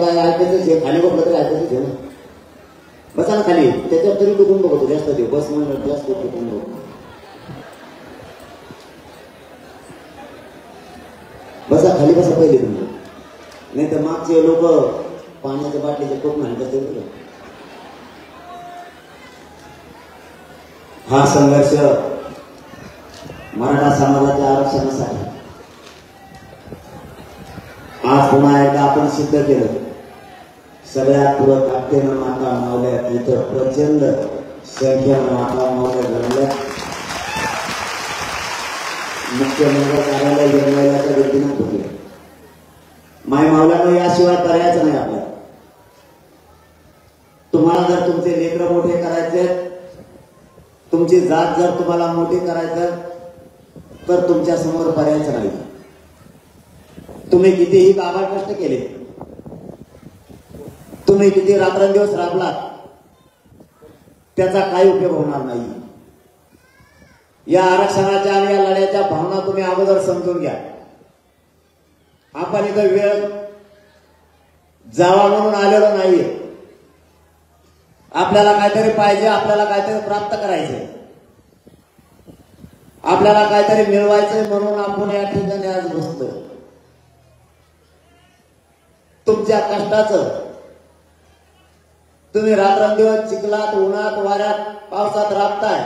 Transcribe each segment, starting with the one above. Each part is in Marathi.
ऐकायचं खाली बघलं तरी ऐकायचं ना. बसा ना खाली, त्याच्यावर तरी डुकून बघतो जास्त देऊ बस म्हणून जास्त डुकून बघतो. बसा खाली बसा पहिले तुम्ही, नाही तर मागचे लोक पाण्याच्या बाटलीचे कोप म्हणतात. हा संघर्ष मराठा समाजाच्या आरक्षणासाठी आज पुन्हा एकदा आपण सिद्ध केलं. सगळ्यात पुढं ताकदीनं माता मावल्या, इथं प्रचंड संख्येनं माता मावल्या घडल्या. मुख्यमंत्री कार्यालय जन्मायच्या व्यक्तीनं होते. माय मावल्यानं याशिवाय पर्यायच नाही आपल्याला. तुम्हाला जर तुमचे लेकरं मोठे करायचे, तुमची जात जर तुम्हाला मोठी करायचं, तर तुमच्या समोर पर्यायच नाही. तुम्ही कितीही काबाड कष्ट केले, तुम्ही किती रात्रंदिवस राबलात, त्याचा काही उपयोग होणार नाही. या आरक्षणाच्या आणि या लढ्याच्या भावना तुम्ही अगोदर समजून घ्या. आपण इथं वेळ जावा म्हणून आलेलो नाहीये. आपल्याला काहीतरी पाहिजे, आपल्याला काहीतरी प्राप्त करायचे, आपल्याला काहीतरी मिळवायचंय म्हणून आपण या ठिकाणी आज बसलो. तुमच्या कष्टाचं तुम्ही रात्रंदिवस चिखलात, उन्हात, वाऱ्यात, पावसात राबताय.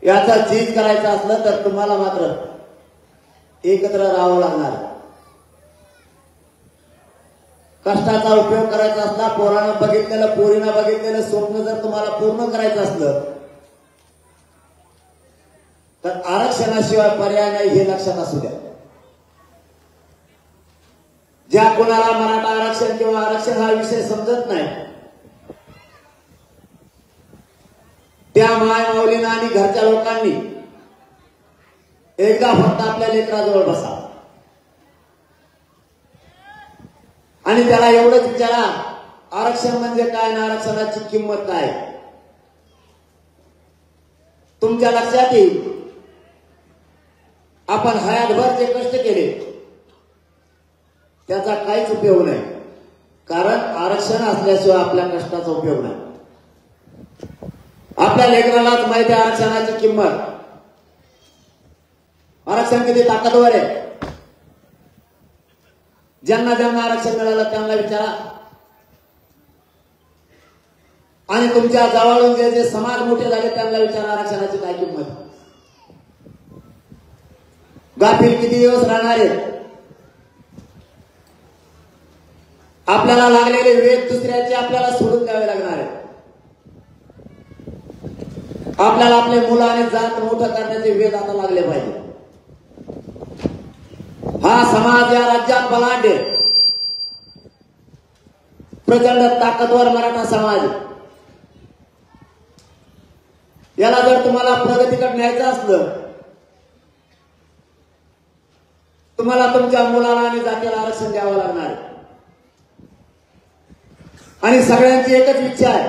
याचा चीज करायचं असलं तर तुम्हाला मात्र एकत्र राहावं लागणार. कष्टाचा उपयोग करायचा असला, पोरानं बघितलेलं, पोरीनं बघितलेलं स्वप्न जर तुम्हाला पूर्ण करायचं असलं तर आरक्षणाशिवाय पर्याय नाही, हे लक्षात असू द्या. ज्या कोणाला मराठा आरक्षण किंवा आरक्षण हा विषय समजत नाही, त्या माय माऊलीनं आणि घरच्या लोकांनी एकदा फक्त आपल्या लेकराजवळ बसा आणि त्याला एवढंच विचारा, आरक्षण म्हणजे काय आणि आरक्षणाची किंमत काय. तुमच्या लक्षात येईल आपण हयातभर जे कष्ट केले त्याचा काहीच उपयोग नाही. कारण आरक्षण असल्याशिवाय आपल्या कष्टाचा उपयोग नाही. आपल्या लेकरालाच माहिती आहे आरक्षणाची किंमत. आरक्षण किती ताकदवर आहे. ज्यांना ज्यांना आरक्षण मिळालं त्यांना विचारा. आणि तुमच्या जवळून जे जे समाज मोठे झाले त्यांना विचारा आरक्षणाची काय किंमत. गाफील किती दिवस राहणार आहेत. आपल्याला लागलेले वेद दुसऱ्याचे आपल्याला सोडून द्यावे लागणार आहे. आपल्याला आपले मुलं आणि जात मोठं करण्याचे वेद आता लागले पाहिजे. हा समाज या राज्यात बलाढ्य, प्रचंड ताकदवर मराठा समाज. याला जर तुम्हाला प्रगतीकडे न्यायचं असलं, तुम्हाला तुमच्या मुलाला आणि जातीला आरक्षण द्यावं लागणार आहे. आणि सगळ्यांची एकच इच्छा आहे,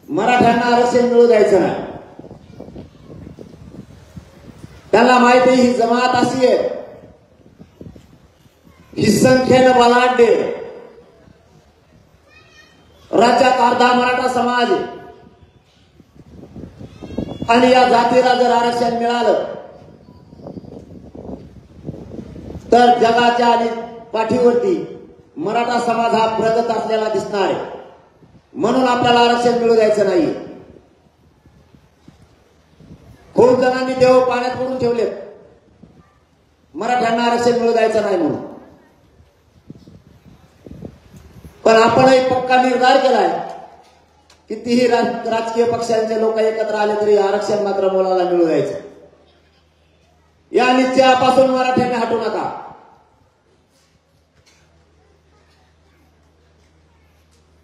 मराठ्यांना आरक्षण मिळू द्यायचं नाही. त्यांना माहिती ही जमात अशी आहे, ही संख्येनं बलाढ्य, राज्यात अर्धा मराठा समाज आणि या जातीला जर आरक्षण मिळालं तर जगाच्या आणि पाठीवरती मराठा समाज हा प्रगत असलेला दिसणार आहे. म्हणून आपल्याला आरक्षण मिळू द्यायचं नाही. खूप जणांनी देव पाण्यात पडून ठेवले, मराठ्यांना आरक्षण मिळू द्यायचं नाही म्हणून. पण आपणही पक्का निर्धार केलाय, कितीही राजकीय पक्षांचे लोक एकत्र आले तरी आरक्षण मात्र मुलाला मिळू द्यायचं. या निश्चयापासून मराठ्यांनी हटू नका.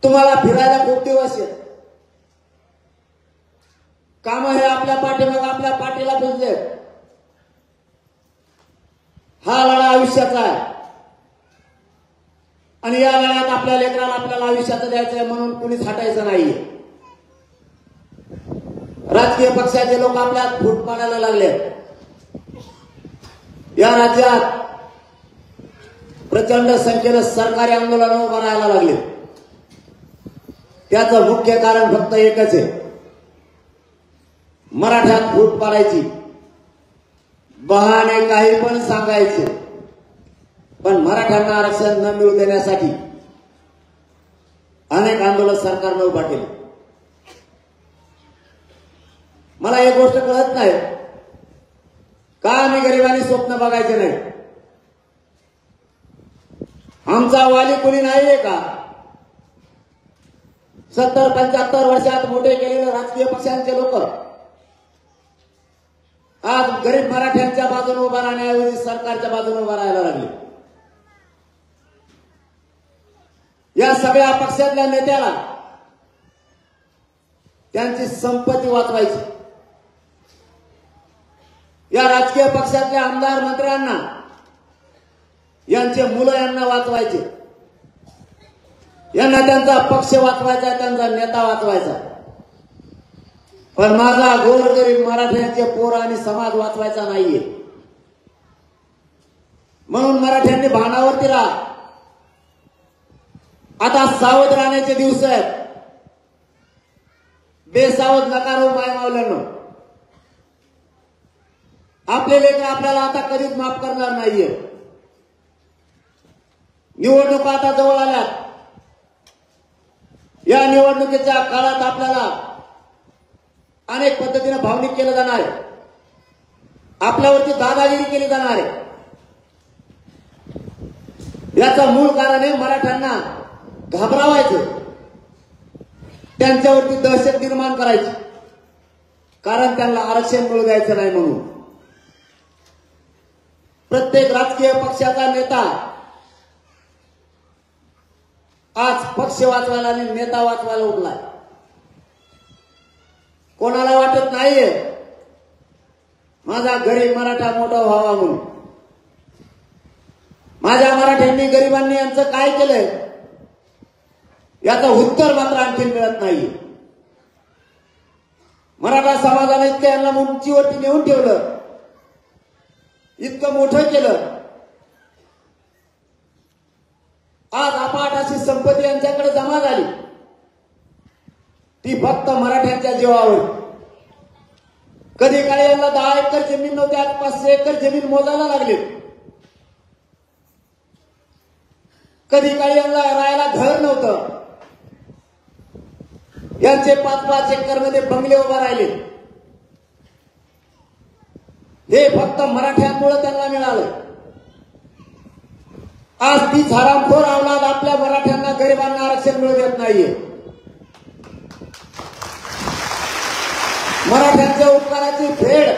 तुम्हाला फिरायला खूप दिवस आहेत. काम हे आपल्या पाठीमागे आपल्या पाठीला पुजले. हा लढा आयुष्याचा आहे आणि या लढ्यात आपल्या लेकराला आपल्याला आयुष्याचं द्यायचंय म्हणून कुणीच हटायचं नाहीये. राजकीय पक्षाचे लोक आपल्यात फूट पाडायला लागले. या राज्यात प्रचंड संख्येनं सरकारी आंदोलन उभं राहायला लागले. त्याचं मुख्य कारण फक्त एकच आहे, मराठ्यात फूट पाडायची. बहाणे काही पण सांगायचे, पण मराठ्यांना आरक्षण न मिळू देण्यासाठी अनेक आंदोलन सरकारनं उभा केले. मला एक गोष्ट कळत नाही, का आम्ही गरिबांनी स्वप्न बघायचे नाही? आमचा वाली कोणी नाहीये का? 70-75 वर्षात मोठे केलेले राजकीय पक्षांचे लोक आज गरीब मराठ्यांच्या बाजूने उभा राहण्याऐवजी सरकारच्या बाजूने उभा राहायला लागले. या सगळ्या पक्षातल्या नेत्याला त्यांची संपत्ती वाचवायची, या राजकीय पक्षातल्या आमदार मंत्र्यांना यांचे मुलं यांना वाचवायचे, यांना त्यांचा पक्ष वाचवायचा, त्यांचा नेता वाचवायचा. पण माझा गोरगरीब मराठ्यांचे पोर आणि समाज वाचवायचा नाहीये. म्हणून मराठ्यांनी भानावरती राहा. आता सावध राहण्याचे दिवस आहेत. बेसावध नका राहू माय मावल्यांनो. आपले लेकर आपल्याला आता कधीच माफ करणार नाहीये. निवडणुका आता जवळ आल्यात. या निवडणुकीच्या काळात आपल्याला अनेक पद्धतीने भावनिक केलं जाणार आहे, आपल्यावरती दादागिरी केली जाणार आहे. याचं मूळ कारण आहे मराठ्यांना घाबरावायचं, त्यांच्यावरती दहशत निर्माण करायची, कारण त्यांना आरक्षण मिळू द्यायचं नाही म्हणून. प्रत्येक राजकीय पक्षाचा नेता आज पक्ष वाचवायला आणि नेता वाचवायला उठलाय. कोणाला वाटत नाहीये माझा गरीब मराठा मोठा व्हावा म्हणून. माझ्या मराठ्यांनी गरिबांनी यांचं काय केलंय याचं उत्तर मात्र आणखी मिळत नाही. मराठा समाजाने इतकं यांना उंचीवरती नेऊन ठेवलं, इतकं मोठं केलं. आज अफाट अशी संपत्ती यांच्याकडे जमा झाली, ती फक्त मराठ्यांच्या जीवावर. कधी काळी यांना 10 एकर जमीन नव्हती, आज 500 एकर जमीन मोजायला लागली. कधी काळी यांना राहायला घर नव्हतं, यांचे 5-5 एकर मध्ये बंगले उभा राहिले. हे फक्त मराठ्यांमुळे त्यांना मिळालं. आज तीच हरामखोर अवलाद आपल्या मराठ्यांना गरिबांना आरक्षण मिळू देत नाहीये. मराठ्यांच्या उपकाराची फेड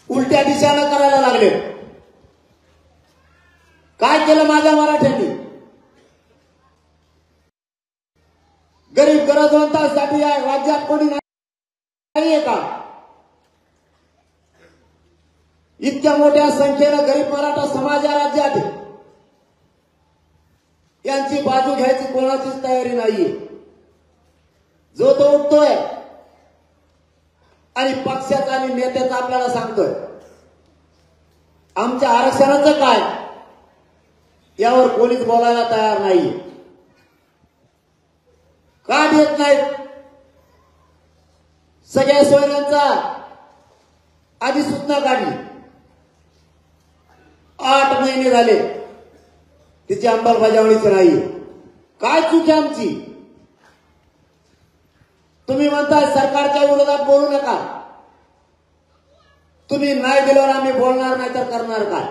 उलट्या दिशेनं करायला लागले. काय केलं माझ्या मराठ्यांनी? गरीब गरजवंतांसाठी या राज्यात कोणी नाहीये का? इतक्या मोठ्या संख्येनं गरीब मराठा समाज या राज्यात, यांची बाजू घ्यायची कोणाचीच तयारी नाहीये. जो तो उठतोय आणि पक्षाचा आणि नेत्याचा आपल्याला सांगतोय आमच्या आरक्षणाचं काय, यावर कोणीच बोलायला तयार नाहीये. का देत नाहीत? सगळ्या सोयऱ्यांचा अधिसूचना काढली, 8 महिने झाले तिची अंमलबजावणीच नाही. काय चूक आहे आमची? तुम्ही म्हणताय सरकारच्या विरोधात बोलू नका, तुम्ही नाही दिल्यावर आम्ही बोलणार नाही तर करणार काय?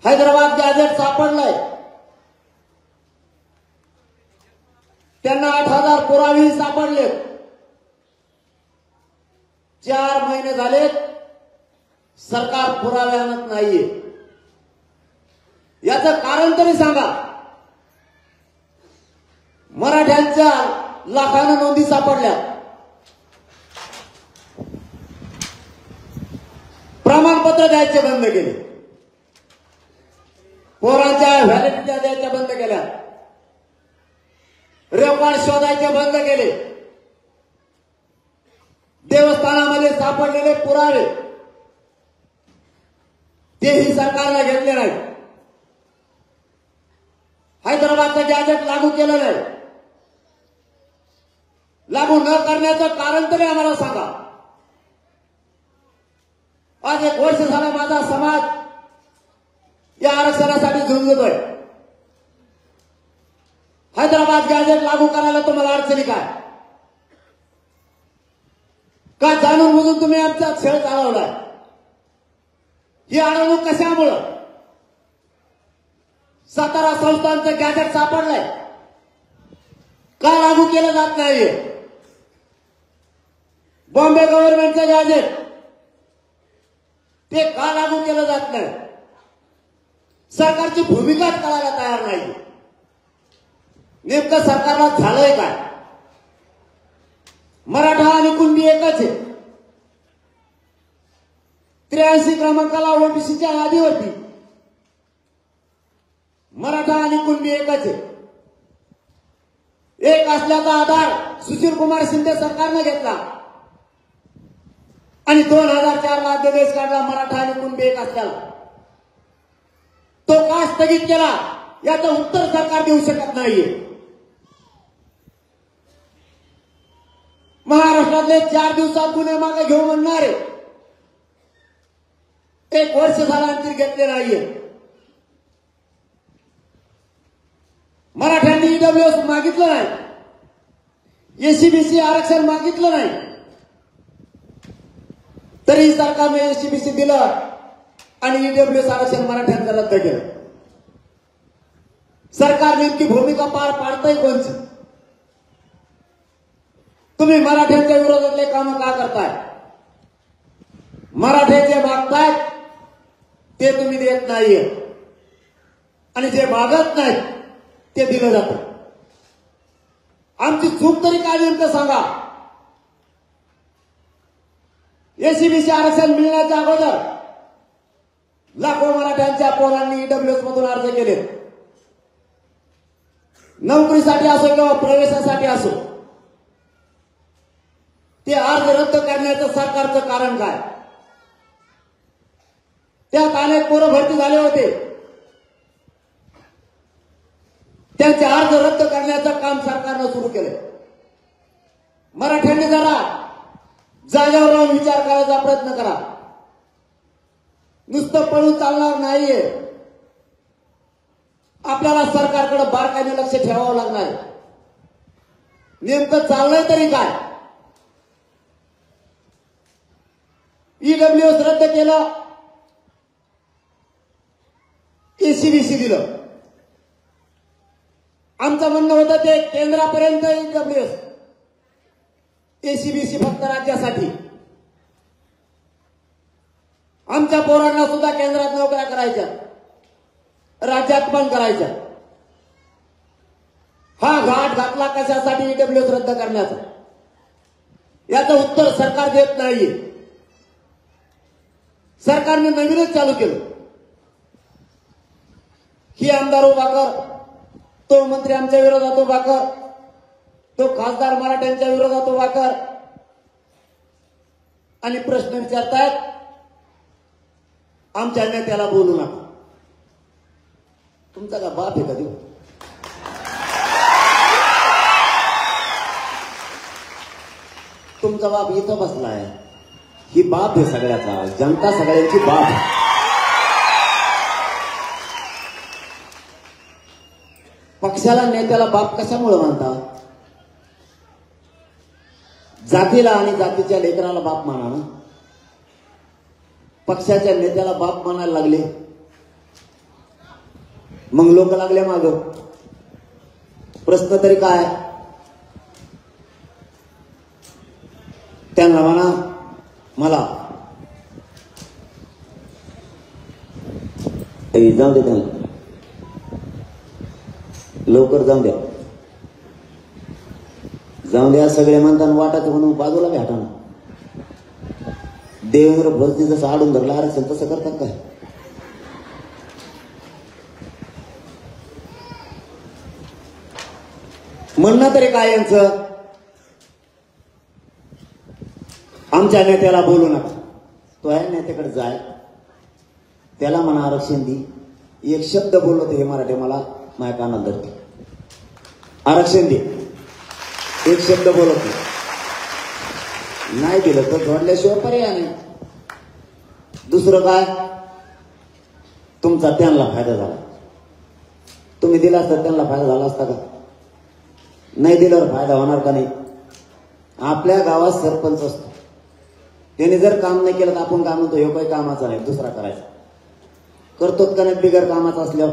हैदराबाद गॅझेट सापडलंय, त्यांना 8,000 पुरावे सापडले. 4 महिने झाले सरकार पुरावे आणत नाहीये. याचं कारण तरी सांगा. मराठ्यांच्या लाखानं नोंदी सापडल्या, प्रमाणपत्र द्यायचे बंद केले, पोरांच्या व्हॅलिडिटी द्यायच्या बंद केल्या, रेकॉर्ड शोधायचे बंद केले. देवस्थानामध्ये सापडलेले पुरावे तेही सरकारला घेतले नाही. हैदराबादचं गॅजेट लागू केलं नाही. लागू न करण्याचं कारण तरी आम्हाला सांगा. आज 1 वर्ष झाला माझा समाज या आरक्षणासाठी झुंजतोय. हैदराबाद गॅजेट लागू करायला तुम्हाला अडचणी काय? का जाणून बुजून तुम्ही आमचा खेळ चालवलाय? ही अडवणूक कशामुळं? सातारा संस्थांचं गॅजेट सापडलंय, का लागू केलं जात नाहीये? बॉम्बे गव्हर्नमेंटचं गॅजेट ते का लागू केलं जात नाही? सरकारची भूमिकाच कळायला तयार नाही. नेमकं सरकारला झालंय काय? मराठा आणि कुणबी एकच आहे. 83 क्रमांकाला ओबीसीच्या यादीवरती मराठा आणि कुणबी एकच आहे. एक असल्याचा आधार सुशील कुमार शिंदे सरकारने घेतला आणि 2004 ला अध्यादेश काढला मराठा आणि कुणबी एक असल्याला. तो का स्थगित केला याचं उत्तर सरकार देऊ शकत नाहीये. महाराष्ट्रातले 4 दिवसात गुन्हे मागे घेऊ म्हणणारे 1 वर्ष झाला अंतर घेतले नाहीये. मराठ्यांनी ईडब्ल्यूएस मागितलं नाही, एससीबीसी आरक्षण मागितलं नाही, तरी सरकारने एससीबीसी दिलं आणि ईडब्ल्यूएस आरक्षण मराठ्यांचं रद्द केलं. सरकार नेमकी भूमिका पार पाडतंय कोणची? तुम्ही मराठ्यांच्या विरोधातले काम का करताय? मराठे जे मागतायत ते तुम्ही देत नाहीये आणि जे मागत नाहीत ते दिलं जातं. आमची चूक तरी काय नेमकं सांगा. एससीबीसी आरक्षण मिळण्याच्या अगोदर लाखो मराठ्यांच्या पोरांनी ईडब्ल्यूएस मधून अर्ज केले. नोकरीसाठी असो किंवा प्रवेशासाठी असो, ते अर्ज रद्द करण्याचं सरकारचं कारण काय? त्यात अनेक पोरं भरती झाले होते. त्यांचे अर्ज रद्द करण्याचं काम सरकारनं सुरू केलं. मराठ्यांनी जरा जागेवर राहून विचार करायचा प्रयत्न करा. नुसतं पळून चालणार नाहीये. आपल्याला सरकारकडे बारकाईने लक्ष ठेवावं लागणार. नेमकं चाललंय तरी काय? ईडब्ल्यूएस रद्द केलं, एससीबीसी दिलं. आमचं म्हणणं होतं ते केंद्रापर्यंत ईडब्ल्यूएस, एससीबीसी फक्त राज्यासाठी. आमच्या पोरांना सुद्धा केंद्रात नोकऱ्या करायच्या, राज्यात पण करायच्या. हा घाट घातला कशासाठी ईडब्ल्यूएस रद्द करण्याचा? याचं उत्तर सरकार देत नाहीये. सरकारने नवीनच चालू केलं. ही आमदार उभा कर, तो मंत्री आमच्या विरोधात उभा कर, तो खासदार मराठ्यांच्या विरोधात उभा कर आणि प्रश्न विचारतायत. आमच्या नेत्याला बोलू नका. तुमचा का बाप आहे का देऊ? तुमचा बाप इथं बसलाय. ही बाप आहे सगळ्याचा, जनता सगळ्यांची बाप आहे. पक्षाला नेत्याला बाप कशामुळे मानतात? जातीला आणि जातीच्या लेकराला बाप माना ना. पक्षाच्या नेत्याला बाप मानायला लागले, मग लोक लागले माग. प्रश्न तरी काय? त्यांना म्हणा मला जाऊ दे, त्यांना लवकर जाऊ द्या, जाऊ द्या. सगळे म्हणतात वाटायचं म्हणून बाजूला भेटा ना. देवेंद्र भोसले जसं आडून धरला आरक्षण तसं करतात काय? म्हणणं तरी काय यांचं? आमच्या नेत्याला बोलू नका. तो आहे नेत्याकडे जाय, त्याला म्हणा आरक्षण दी. एक शब्द बोललो तर हे मराठी मला माझ्या कानात धरते. आरक्षण दे, एक शब्द बोलत नाही दिलं तर जोडल्याशिवाय पर्याय नाही. दुसरं काय, तुमचा त्यांना फायदा झाला. तुम्ही दिला असता त्यांना फायदा झाला असता का? नाही दिल्यावर फायदा होणार का नाही? आपल्या गावात सरपंच असतो, त्याने जर काम नाही केलं तर आपण काय म्हणतो, हे काही कामाचा नाही, दुसरा करायचा. करतोच का नाही बिगर कामाचा असल्यावर?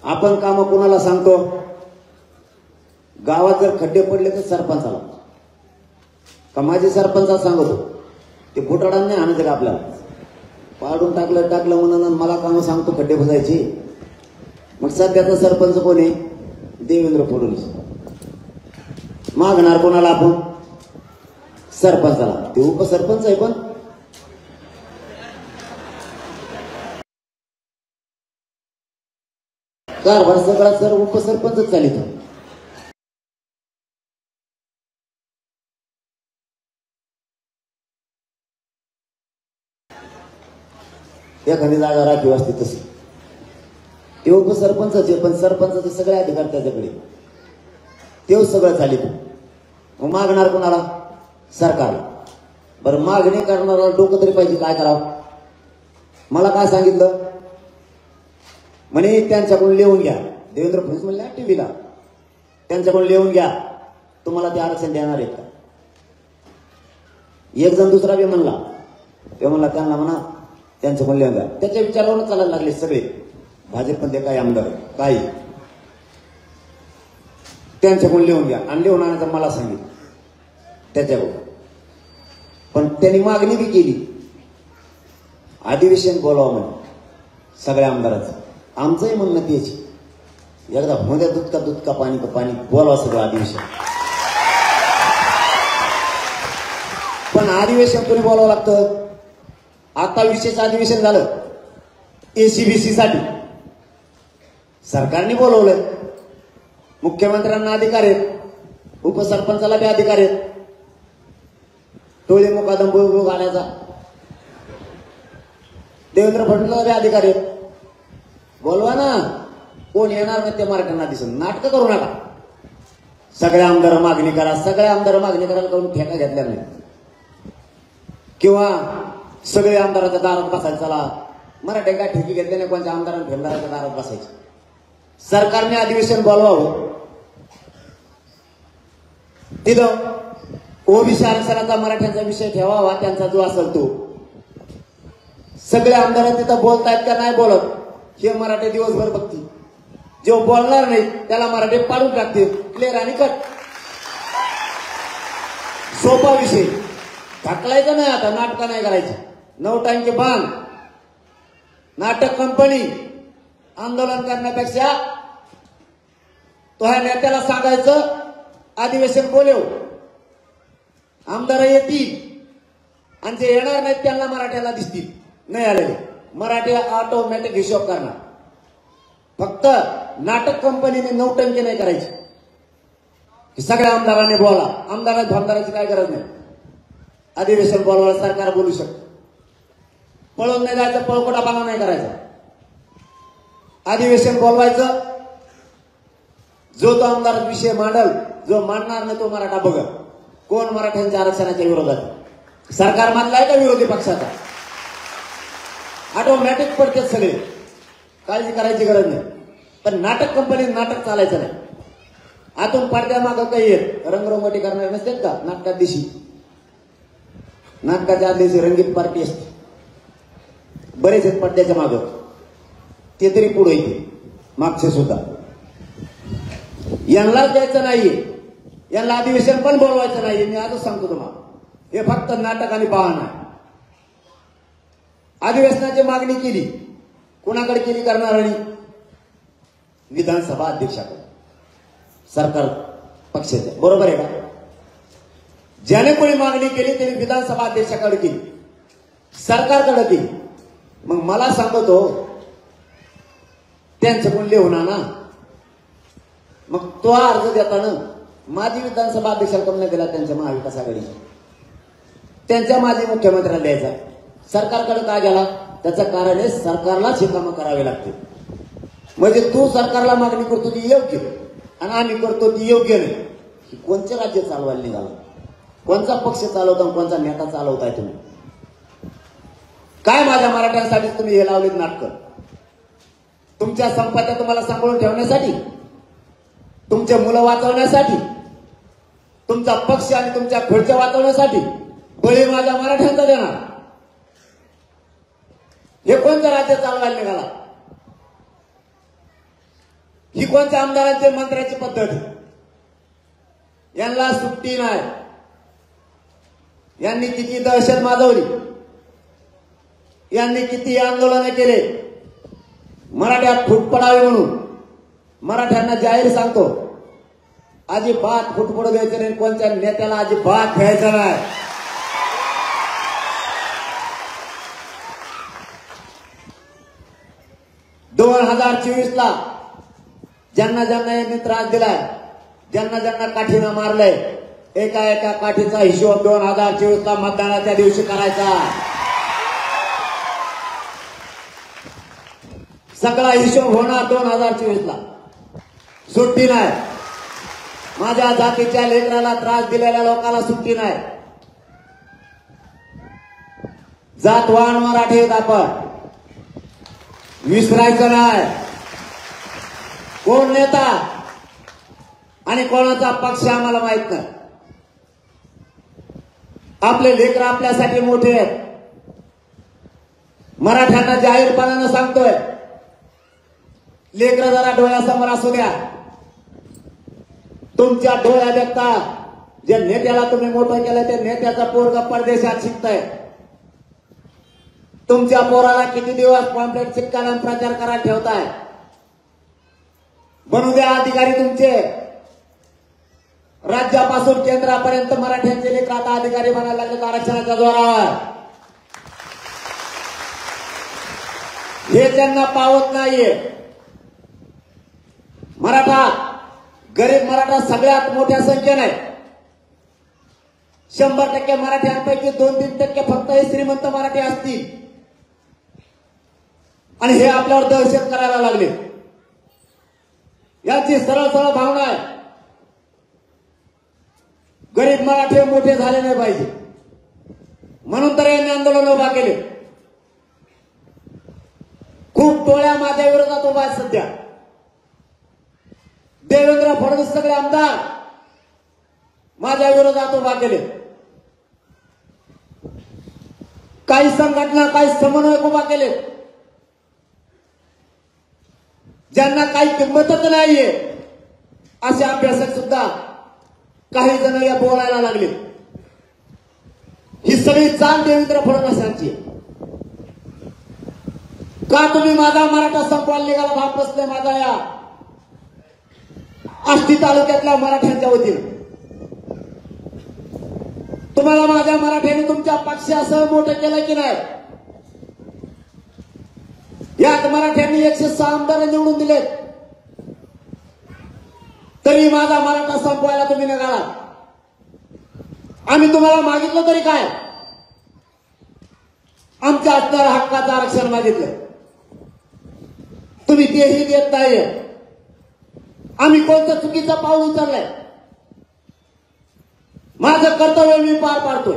आपण काम कोणाला सांगतो? गावात जर खड्डे पडले तर सरपंचाला का माझे सरपंचाला सांगतो. ते फुटाडांनी आणायचं का आपल्याला? पाडून टाकलं म्हणून मला काम सांगतो खड्डे बुजायची. मग सध्याचा सरपंच कोण आहे? देवेंद्र फडणवीस. मागणार कोणाला आपण? सरपंचाला. ते उपसरपंच आहे पण कारभार सगळा सर उपसरपंच चालित. एखादी जागा राखीव असते तशी ते उपसरपंच पण सरपंचाचे सगळे अधिकार त्याच्याकडे, तेच सगळं चालित. मग मागणार कोणाला? सरकारला. बरं, मागणी करणारा डोकं तरी पाहिजे. काय करावं? मला काय सांगितलं म्हणे, त्यांच्याकडून लिहून घ्या. देवेंद्र फडणवीस म्हणले टीव्हीला, त्यांच्याकडून लिहून घ्या तुम्हाला ते आरक्षण देणार आहेत का? एक जण दुसरा बी म्हणला, ते म्हणला त्यांना म्हणा त्यांच्याकडून लिहून घ्या. त्याच्या विचारावर चालायला लागले सगळे भाजपमध्ये काय आमदार काही, त्यांच्याकडून लिहून घ्या. आणि लिहून आणायचं मला सांगितलं त्याच्याकडून. पण त्यांनी मागणी बी केली, अधिवेशन बोलावं म्हणे सगळ्या आमदारांचं. आमचंही म्हणणं त्याची, एकदा होद्या दूध का पाणी बोलावं सगळं अधिवेशन. पण अधिवेशन कोणी बोलावं लागतं? आता विशेष अधिवेशन झालं एसीबीसी साठी, सरकारने बोलवलंय. मुख्यमंत्र्यांना अधिकार आहेत, उपसरपंचाला बी अधिकार आहेत. टोळे मुकादम बुळबुळ घालायचा देवेंद्र फडणवीसला बी अधिकार आहेत. बोलवा ना, कोण येणार नाही ते मराठ्यांना दिसून. नाटकं करू नका. सगळ्या आमदार मागणी करा, सगळ्या आमदार मागणी करायला करून ठेका घेतल्या नाही. किंवा सगळे आमदाराच्या दारात बसायचं. चला, मराठी काय ठेकी घेतले नाही, कोणत्या आमदारांना फेमदाराच्या दारात बसायचे. सरकारने अधिवेशन बोलवावं. तिथं ओबीसी आरक्षणाचा मराठ्यांचा विषय ठेवावा, त्यांचा जो असेल तो. सगळे आमदार तिथं बोलतायत का नाही बोलत हे मराठी दिवसभर बघतील. जो बोलणार नाही त्याला मराठी पाडून टाकतील. क्लिअर आणि कट. सोपा विषय. ढकलायचं नाही, आता नाटक नाही करायचं. 9 टांगे बांध. नाटक कंपनी आंदोलन करण्यापेक्षा तो ह्या नेत्याला सांगायचं अधिवेशन बोलव, आमदार येतील आणि जे येणार नाहीत त्यांना मराठ्याला दिसतील. नाही आलेले मराठी ऑटोमॅटिक हिशोब करणार. फक्त नाटक कंपनीने 9 टंके नाही करायचे. सगळ्या आमदारांनी बोला. आमदाराची काय गरज नाही. अधिवेशन बोलवायला सरकार बोलू शकतं. पळून नाही जायचं, पळकोटापाना नाही करायचा. अधिवेशन बोलवायचं. जो तो आमदार विषय मांडल, जो मांडणार नाही तो मराठा बघ. कोण मराठ्यांच्या आरक्षणाच्या विरोधात? सरकार मानलाय का विरोधी पक्षाचा? ऑटोमॅटिक पडते सगळे, काळजी करायची गरज नाही. पण नाटक कंपनीत नाटक चालायचं नाही. आतून पडद्या मागं काही येत रंगरंगोटी करणार नसतात का? नाटकात दिवशी, नाटकाच्या आदल्या दिवशी रंगीत पार्टी असते. बरेच आहेत पडद्याच्या मागं, ते तरी पुढे येते मागचे सुद्धा. यांनाच द्यायचं नाहीये, यांना अधिवेशन पण बोलवायचं नाहीये. मी आजच सांगतो तुम्हाला, हे फक्त नाटक आणि बहाणा आहे. अधिवेशनाची मागणी केली, कुणाकडे केली? करणाऱ्यांनी विधानसभा अध्यक्षाकडे, सरकार पक्षाच्या. बरोबर आहे का? ज्याने कोणी मागणी केली त्याने विधानसभा अध्यक्षाकडे केली, सरकारकडे केली. मग मला सांगतो त्यांच्याकडून लिहून आणा. मग तो अर्ज देताना माजी विधानसभा अध्यक्षाकडून दिला, त्यांच्या महाविकास आघाडीच्या, त्यांच्या माजी मुख्यमंत्र्यांना द्यायचा. सरकारकडे का गेला? त्याचं कारण आहे सरकारलाच हे कामं करावे लागते. म्हणजे तू सरकारला मागणी करतो ती योग्य आणि आम्ही करतो ती योग्य नाही. ही कोणचं राज्य चालवायला निघालं? कोणचा पक्ष चालवता कोणचा नेता चालवताय तुम्ही? काय माझ्या मराठ्यांसाठी तुम्ही हे लावलेत नाटकं? तुमच्या संपत्त्या तुम्हाला सांभाळून ठेवण्यासाठी, तुमचे मुलं वाचवण्यासाठी, तुमचा पक्ष आणि तुमच्या खुर्च्या वाचवण्यासाठी बळी माझ्या मराठ्यांचा देणार? हे कोणतं राज्य चालवायला निघाला? ही कोणत्या आमदारांची मंत्र्याची पद्धत? यांना सुट्टी नाही. यांनी किती दहशत माजवली, यांनी किती आंदोलन केले. मराठ्यात फूट पडावी म्हणून मराठ्यांना जाहीर सांगतो, अजिबात फूट पडू द्यायचं नाही. कोणत्या नेत्याला अजिबात घ्यायचं नाही. दोन 2024 ज्यांना ज्यांना यांनी त्रास दिलाय, ज्यांना ज्यांना काठीनं मारलंय, एका एका काठीचा हिशोब 2024 मतदानाच्या दिवशी करायचा. सगळा हिशोब होणार 2024. सुट्टी नाही. माझ्या जातीच्या लेकराला त्रास दिलेल्या लोकांना सुट्टी नाही. जातवान मराठी आहेत आपण, विसरायचं नाही. कोण नेता आणि कोणाचा पक्ष आम्हाला माहित नाही. आपले लेकर आपल्यासाठी मोठे आहेत. मराठ्यांना जाहीरपणानं सांगतोय, लेकर जरा डोळ्यासमोर असू द्या. तुमच्या डोळ्या देखता जे नेत्याला तुम्ही मोठं केलं ते नेत्याचा पोरगा परदेशात शिकतंय. तुमच्या पोराला किती दिवस पॉम्पलेट चिटकावून प्रचार करायला ठेवताय? बनू द्या अधिकारी तुमचे. राज्यापासून केंद्रापर्यंत मराठ्यांचे लेकर आता अधिकारी बनायला लागले आरक्षणाच्या जोरावर. हे त्यांना पावत नाहीये. मराठा, गरीब मराठा सगळ्यात मोठ्या संख्येने आहे. 100% मराठ्यांपैकी 2-3% फक्त हे श्रीमंत मराठी असतील. आणि हे आपल्यावर दहशत करायला लागले. याची सरळ सरळ भावना आहे, गरीब मराठी मोठे झाले नाही पाहिजे. म्हणून तर यांनी आंदोलन उभा केले. खूप टोळ्या माझ्या विरोधात उभा आहेत सध्या. देवेंद्र फडणवीस सगळे आमदार माझ्या विरोधात उभा केले. काही संघटना, काही समन्वयक उभा केले. ज्यांना काही किंमतच नाहीये असे अभ्यासक सुद्धा काही जण या बोलायला लागले. ही सगळी जाण देवेंद्र फडणवीसांची. का तुम्ही माझा मराठा संपवायला निघाला? भाग बसले माझा या आष्टी तालुक्यातल्या मराठ्यांच्या वतीने. तुम्हाला माझ्या मराठ्यांनी तुमच्या पक्षासह मोठं केलं की नाही? यात मराठ्यांनी 106 आमदार निवडून दिलेत, तरी माझा मराठा संपवायला तुम्ही निघाला. आम्ही तुम्हाला मागितलं तरी काय? आमच्या असणाऱ्या हक्काचं आरक्षण मागितलं, तुम्ही तेही देत नाहीये. आम्ही कोणतं चुकीचं पाऊल उचललंय? माझं कर्तव्य मी पार पाडतोय.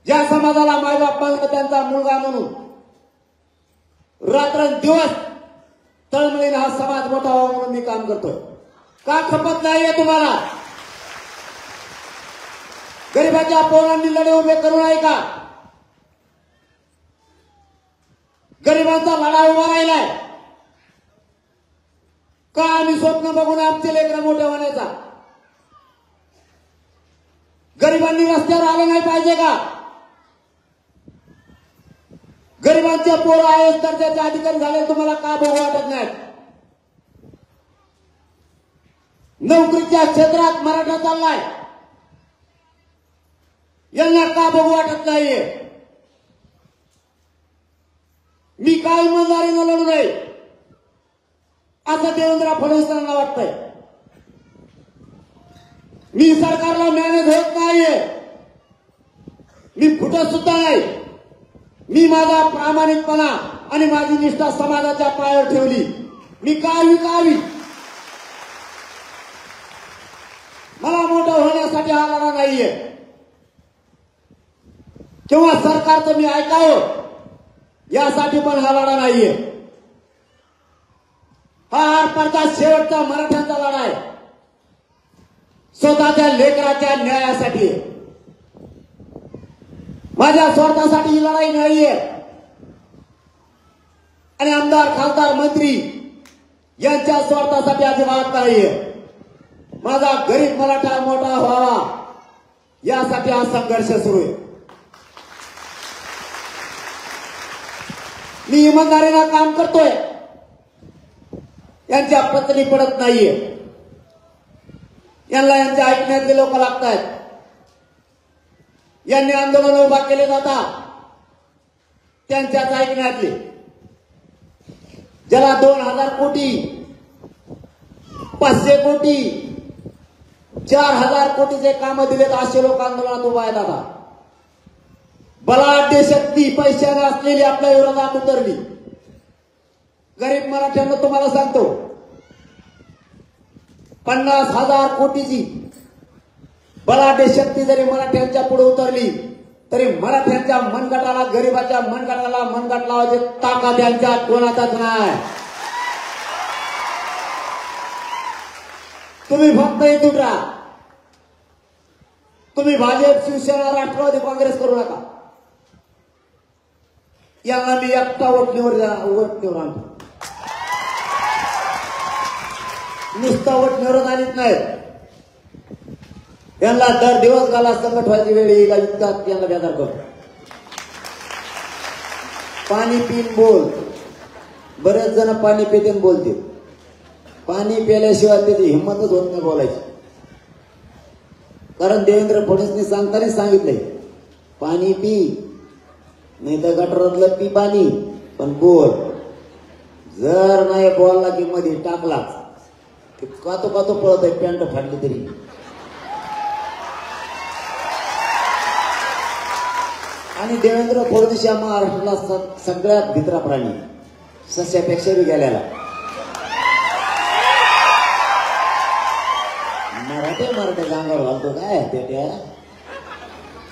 ज्या समाजाला मायबाप मानलं त्यांचा मुलगा म्हणून रात्रंदिवस तळमळीने हा समाज मोठा व्हावा म्हणून मी काम करतोय. का खपत नाहीये तुम्हाला? गरिबाच्या पोरांनी लढे उभे करू नये का? गरिबांचा लढा उभा राहिलाय का? आम्ही स्वप्न बघून आमचे लेकरं मोठे होण्याचा. गरिबांनी रस्त्यावर आले नाही पाहिजे का? गरिबांचे पोरं आयएस दर्जाचे अधिकारी झाले तुम्हाला का बघू वाटत नाही? नोकरीच्या क्षेत्रात मराठा चाललाय, यांना का बघू वाटत नाहीये? मी काय इमानदारीनं लढू नये असं देवेंद्र फडणवीसांना वाटतंय. मी सरकारला मॅनेज होत नाहीये, मी फुटत सुद्धा नाही. मी माझा प्रामाणिकपणा आणि माझी निष्ठा समाजाच्या पायावर ठेवली. मी काय विकावी. मला मोठं होण्यासाठी हा लढा नाहीये किंवा सरकारचं मी ऐकावं यासाठी पण हा लढा नाहीये. हा आरपारचा शेवटचा मराठ्यांचा लढा आहे. स्वतःच्या लेकराच्या न्यायासाठी. माझ्या स्वार्थासाठी ही लढाई नाहीये आणि आमदार खासदार मंत्री यांच्या स्वार्थासाठी अजिबात नाहीये. माझा गरीब मराठा मोठा व्हावा यासाठी हा संघर्ष सुरू आहे. मी इमानदारीने काम करतोय. यांच्या पत्नी पडत नाहीये. यांना यांच्या ऐकण्यातले लोक लागतायत. यांनी आंदोलन उभा केले जातात त्यांच्याच ऐकण्यातले. ज्याला 2000 कोटी 500 कोटी 4000 कोटीचे काम दिलेत असे लोक आंदोलनात उभा आहेत. आता बलाढ्य शक्ती पैशाने असलेली आपल्या विरोधात उतरली. गरीब मराठ्यांना तुम्हाला सांगतो 50,000 कोटीची बलाढ्य शक्ती जरी मराठ्यांच्या पुढे उतरली तरी मराठ्यांच्या मनगटाला गरीबाच्या मनगटाला मनगट लावायची ताकद यांच्या कोणाचाच नाही. तुम्ही फक्त इथून राहा. तुम्ही भाजप शिवसेना राष्ट्रवादी काँग्रेस करू नका. यांना मी एकटा वटणीवर आणतो. नुसता वटणीवर आणत नाही. यांना दर दिवस गाला संकट व्हायची वेळ येईल इतकाच यांना बेजार करतो. पाणी पिन बोल. बरेच जण पाणी पिते बोलते. पाणी प्यायल्याशिवाय त्याची हिंमतच होत नाही बोलायची. कारण देवेंद्र फडणवीसने सांगताना सांगितलंय पाणी पी नाही तर गटरातलं पी पाणी पण बोल. जर नाही बोलला की मध्ये टाकलाच ते कातो कातो पळत आहे. पॅन्ट फाडली तरी. आणि देवेंद्र फडणवीस या महाराष्ट्राला सगळ्यात भित्रा प्राणी सस्यापेक्षा बी गेलेला. मराठ्याच्या अंगावर घालतो काय पेट्या.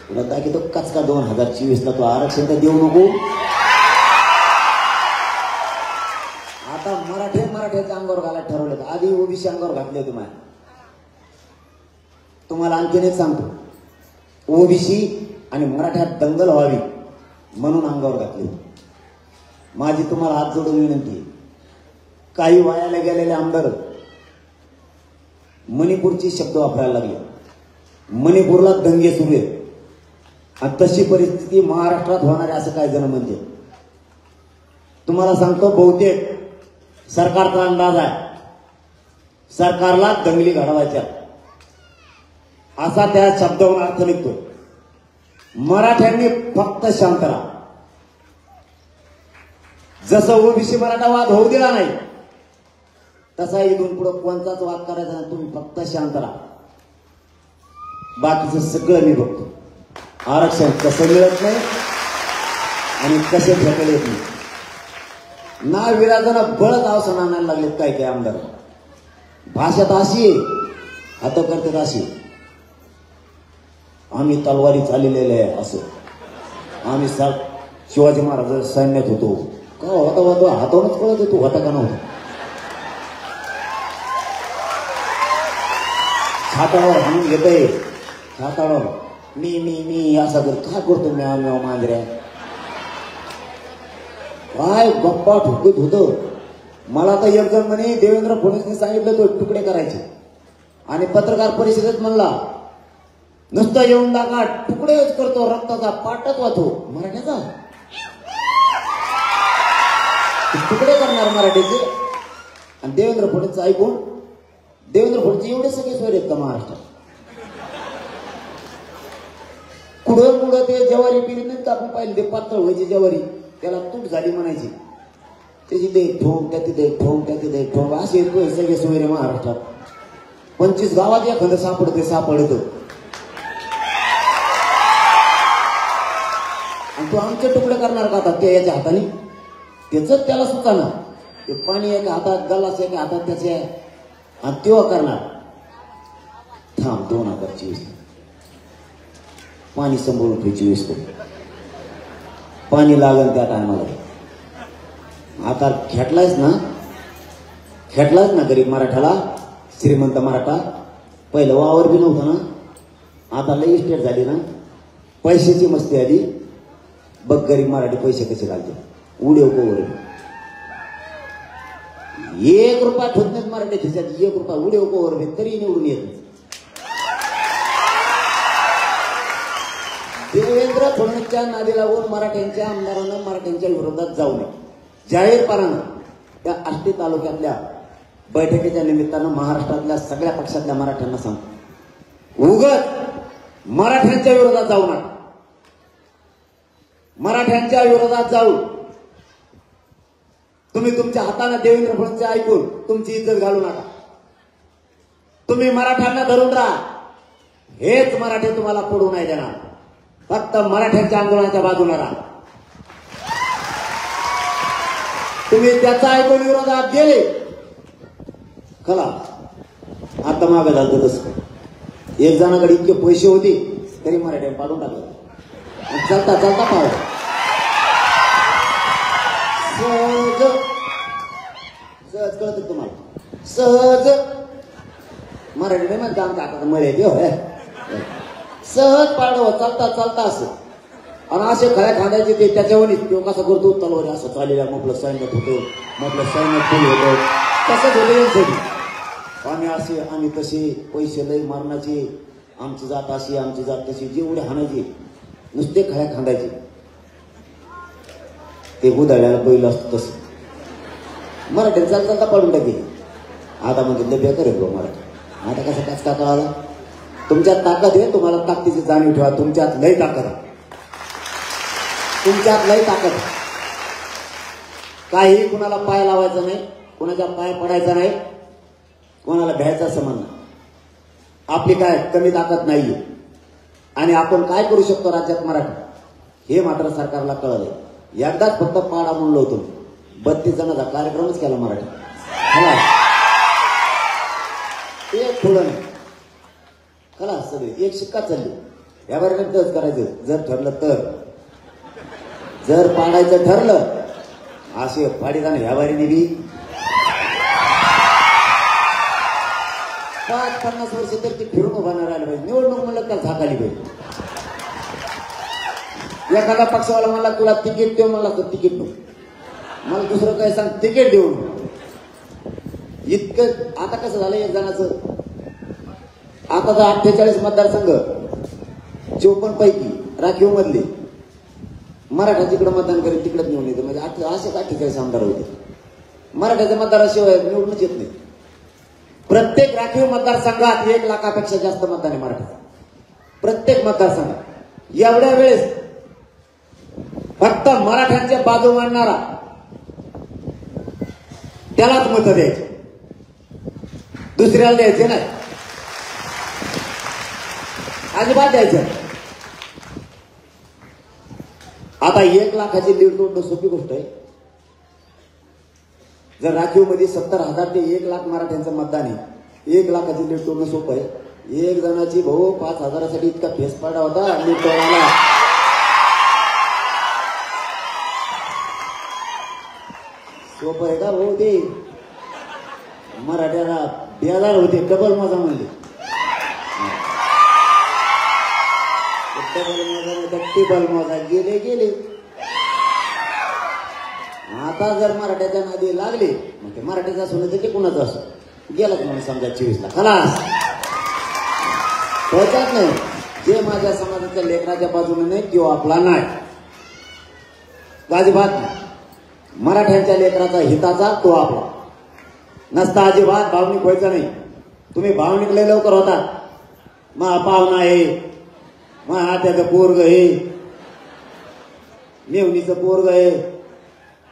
तुला दाखी तो कचका 2024 ला तो आरक्षण तर देऊ नको. आता मराठ्याच्या अंगावर घालायला ठरवलं. आधी ओबीसी अंगावर घातले तुम्हाला आणखीन एक सांगतो. ओबीसी आणि मराठ्यात दंगल व्हावी म्हणून अंगावर घातले. माझी तुम्हाला हात जोडून विनंती. काही वायाला गेलेले आमदार मणिपूरची शब्द वापरायला लागले. मणिपूरला दंगे सुरू आहेत आणि तशी परिस्थिती महाराष्ट्रात होणार आहे असं काही जण म्हणते. तुम्हाला सांगतो बहुतेक सरकारचा अंदाज आहे सरकारला दंगली घडवायच्या असा त्या शब्दावरून अर्थ निघतो. मराठ्यांनी फक्त शांत राहा. जसं ओबीसी मराठा वाद होऊ दिला नाही तसा इथून पुढे कोणताच वाद करायचा नाही. तुम्ही फक्त शांत राहा. बाकीचं सगळं मी बघतो. आरक्षण कसं मिळत नाही आणि कसे ढकल येत नाही. ना विराजानं बळच अवसर आणायला लागलेत काय काय आमदार. भाषात अशी हात करतात अशी. आम्ही तलवारी चाललेले आहे असं. आम्ही शिवाजी महाराज सैन्यात होतो का होता हातावरच कळत होतो होता का नव्हता. छातावर हाणून घेतोय. छातावर मी असा काय करतो म्याव मांजऱ्या. काय गप्पा ठोकत होतं. मला तर एक जण म्हणे देवेंद्र फडणवीसने सांगितलं तो तुकडे करायचे आणि पत्रकार परिषदेत म्हणला नुसतं येऊन दाखा तुकडेच करतो रक्ताचा पाटच वाचो मराठ्याचा. तुकडे करणार मराठीचे. आणि देवेंद्र फडणवीस ऐकून देवेंद्र फडणवीस एवढे सगळे सोयरे आहेत का महाराष्ट्रात. कुठं ते ज्वारी पिढी नाही आपण पाहिलं ते पातळ व्हायची ज्वारी त्याला तूट झाली म्हणायची. त्याची दे ठोंग त्या तिथे ठोंग त्या तिथे ठोंग असे सगळे सोयरे महाराष्ट्रात. 25 गावात एखादं सापडत. तू आमचे तुकडे करणार का आता ते याच्या हाताने? त्याच त्याला सुचाना. ते पाणी एका हातात, गलास एका हातात त्याचे, आणि तेव्हा करणार. थांब 2024 पाणी सांभाळून ठेव 24 को पाणी लागल त्या टायमाला. आता खेटलायच ना गरीब मराठाला, श्रीमंत मराठा. पहिलं वावर बी नव्हतं ना, आता लई इस्टेट झाली ना, पैशाची मस्ती आली. बघ गरीब मराठी पैसे कसे घालते, उडे कोवर. 1 रुपया ठेवत नाहीत मराठी खिशात, 1 रुपया उडे कोवर तरी निवडून येत नाही. देवेंद्र फडणवीसच्या नादी लागून मराठ्यांच्या आमदारांना मराठ्यांच्या विरोधात जाऊ नये. जाहीरपणानं त्या आष्टी तालुक्यातल्या बैठकीच्या निमित्तानं महाराष्ट्रातल्या सगळ्या पक्षातल्या मराठ्यांना सांगतो, उगाच मराठ्यांच्या विरोधात जाऊ नका. मराठ्यांच्या विरोधात जाऊ तुम्ही तुमच्या हाताने देवेंद्र फडणवीस ऐकून तुमची इज्जत घालू नका. तुम्ही मराठ्यांना धरून राहा. हेच मराठी तुम्हाला पडू नाही देणार. फक्त मराठ्यांच्या आंदोलनाच्या बाजूला राहा. तुम्ही त्याचा ऐकून विरोधात गेले खला. आता मागं झालं तसं. एक जणाकडे इतके पैसे होते तरी मराठ्याने पाडून टाकलं. चालता चालता पाव सहज कळत तुम्हाला. सहज मराठी नाही म्हणते आमच्या हातात मळे देव सहज पाडव चालता चालता असं. आणि असे खऱ्या खांद्याचे ते त्याच्यावर तो कसं करतो तलवारी असं चाललेला म्हटलं सैन्यात होतो, म्हटलं सैन्यात फुल होतो, तसंच होतं. आम्ही तसे पैसे लई मारण्याचे, आमची जात अशी आमची जात तशी, जेवढे हाणायचे नुसते खऱ्या खांदायचे. ते गुदाड्याला बैल असतो तसं मराठी चाल चालता पाडून टाके. आता म्हणजे लय बेकार आहे मराठी. आता कसं काच का कळाला? तुमच्यात ताकद आहे, तुम्हाला ताकदीची जाणीव ठेवा. तुमच्यात लय ताकद आहे, तुमच्यात लय ताकद आहे. काही कुणाला पाय लावायचा नाही, कुणाच्या पाय पडायचा नाही, कोणाला भ्यायचा संबंध नाही. आपली काय कमी ताकद नाहीये. आणि आपण काय करू शकतो राज्यात मराठी हे मात्र सरकारला कळलंय. एकदाच फक्त पाडा म्हणलो होतो, 32 जणांचा कार्यक्रमच केला मराठी. एक थोडं नाही खला सगळे एक शिक्का चालली. या बारीच करायचं जर ठरलं तर. जर पाडायचं ठरलं असे पाडी जाणं ह्या बारीने बी 5-50 वर्ष तर ती फिरून उभा राहिला पाहिजे. निवडणूक म्हणलं तर झाकाली पाहिजे. एखादा पक्षवाला मला तुला तिकीट देऊ, मला तर तिकीट देऊ, मला दुसरं काय सांग तिकीट देऊ. इतकं आता कसं झालं एक जणाचं. आता तर 48 मतदारसंघ 54 पैकी राखीव मधले मराठा जिकडे मतदान करेल तिकडेच निवडून येते. म्हणजे असेच 48 आमदार होते. मराठ्याच्या मतदाराशिवाय निवडूनच येत नाही. प्रत्येक राखीव मतदारसंघात 1 लाखापेक्षा जास्त मतदान आहे मराठा. प्रत्येक मतदारसंघात. एवढ्या वेळेस फक्त मराठ्यांच्या बाजू मांडणारा त्यालाच मत द्यायचे, दुसऱ्याला द्यायचे नाही, अजिबात द्यायचं. आता 1 लाखाची लीड तोडणं सोपी गोष्ट आहे. जर राखीव मध्ये 70,000 ते 1 लाख मराठ्यांचं मतदान आहे, 1 लाखाची लीड तोडणं सोपं आहे. एक जणाची भाऊ 5,000साठी इतका फेस पाडा होता लीड तोडायला. सोपं आहे का भाऊ? ते मराठ्याला 2000 होते, डबल मजा म्हणले. टेबल मजा गेले गेले. आता जर मराठ्याच्या नादी लागले मग ते मराठ्याचा असो नाही ते कुणाचं असो गेलाच म्हणून समजा 24ला खलास. कळतात नाही. जे माझ्या समाजाच्या लेकराच्या बाजूने नाही तो आपला नाही. अजिबात नाही. मराठ्यांच्या लेकराचा हिताचा तो आपला नसता. अजिबात भावनिक व्हायचं नाही. तुम्ही भावनिक लय लवकर होतात. मा पाहुणा आहे, मा त्याचं पोरग आहे, मेवणीचं पोरग आहे,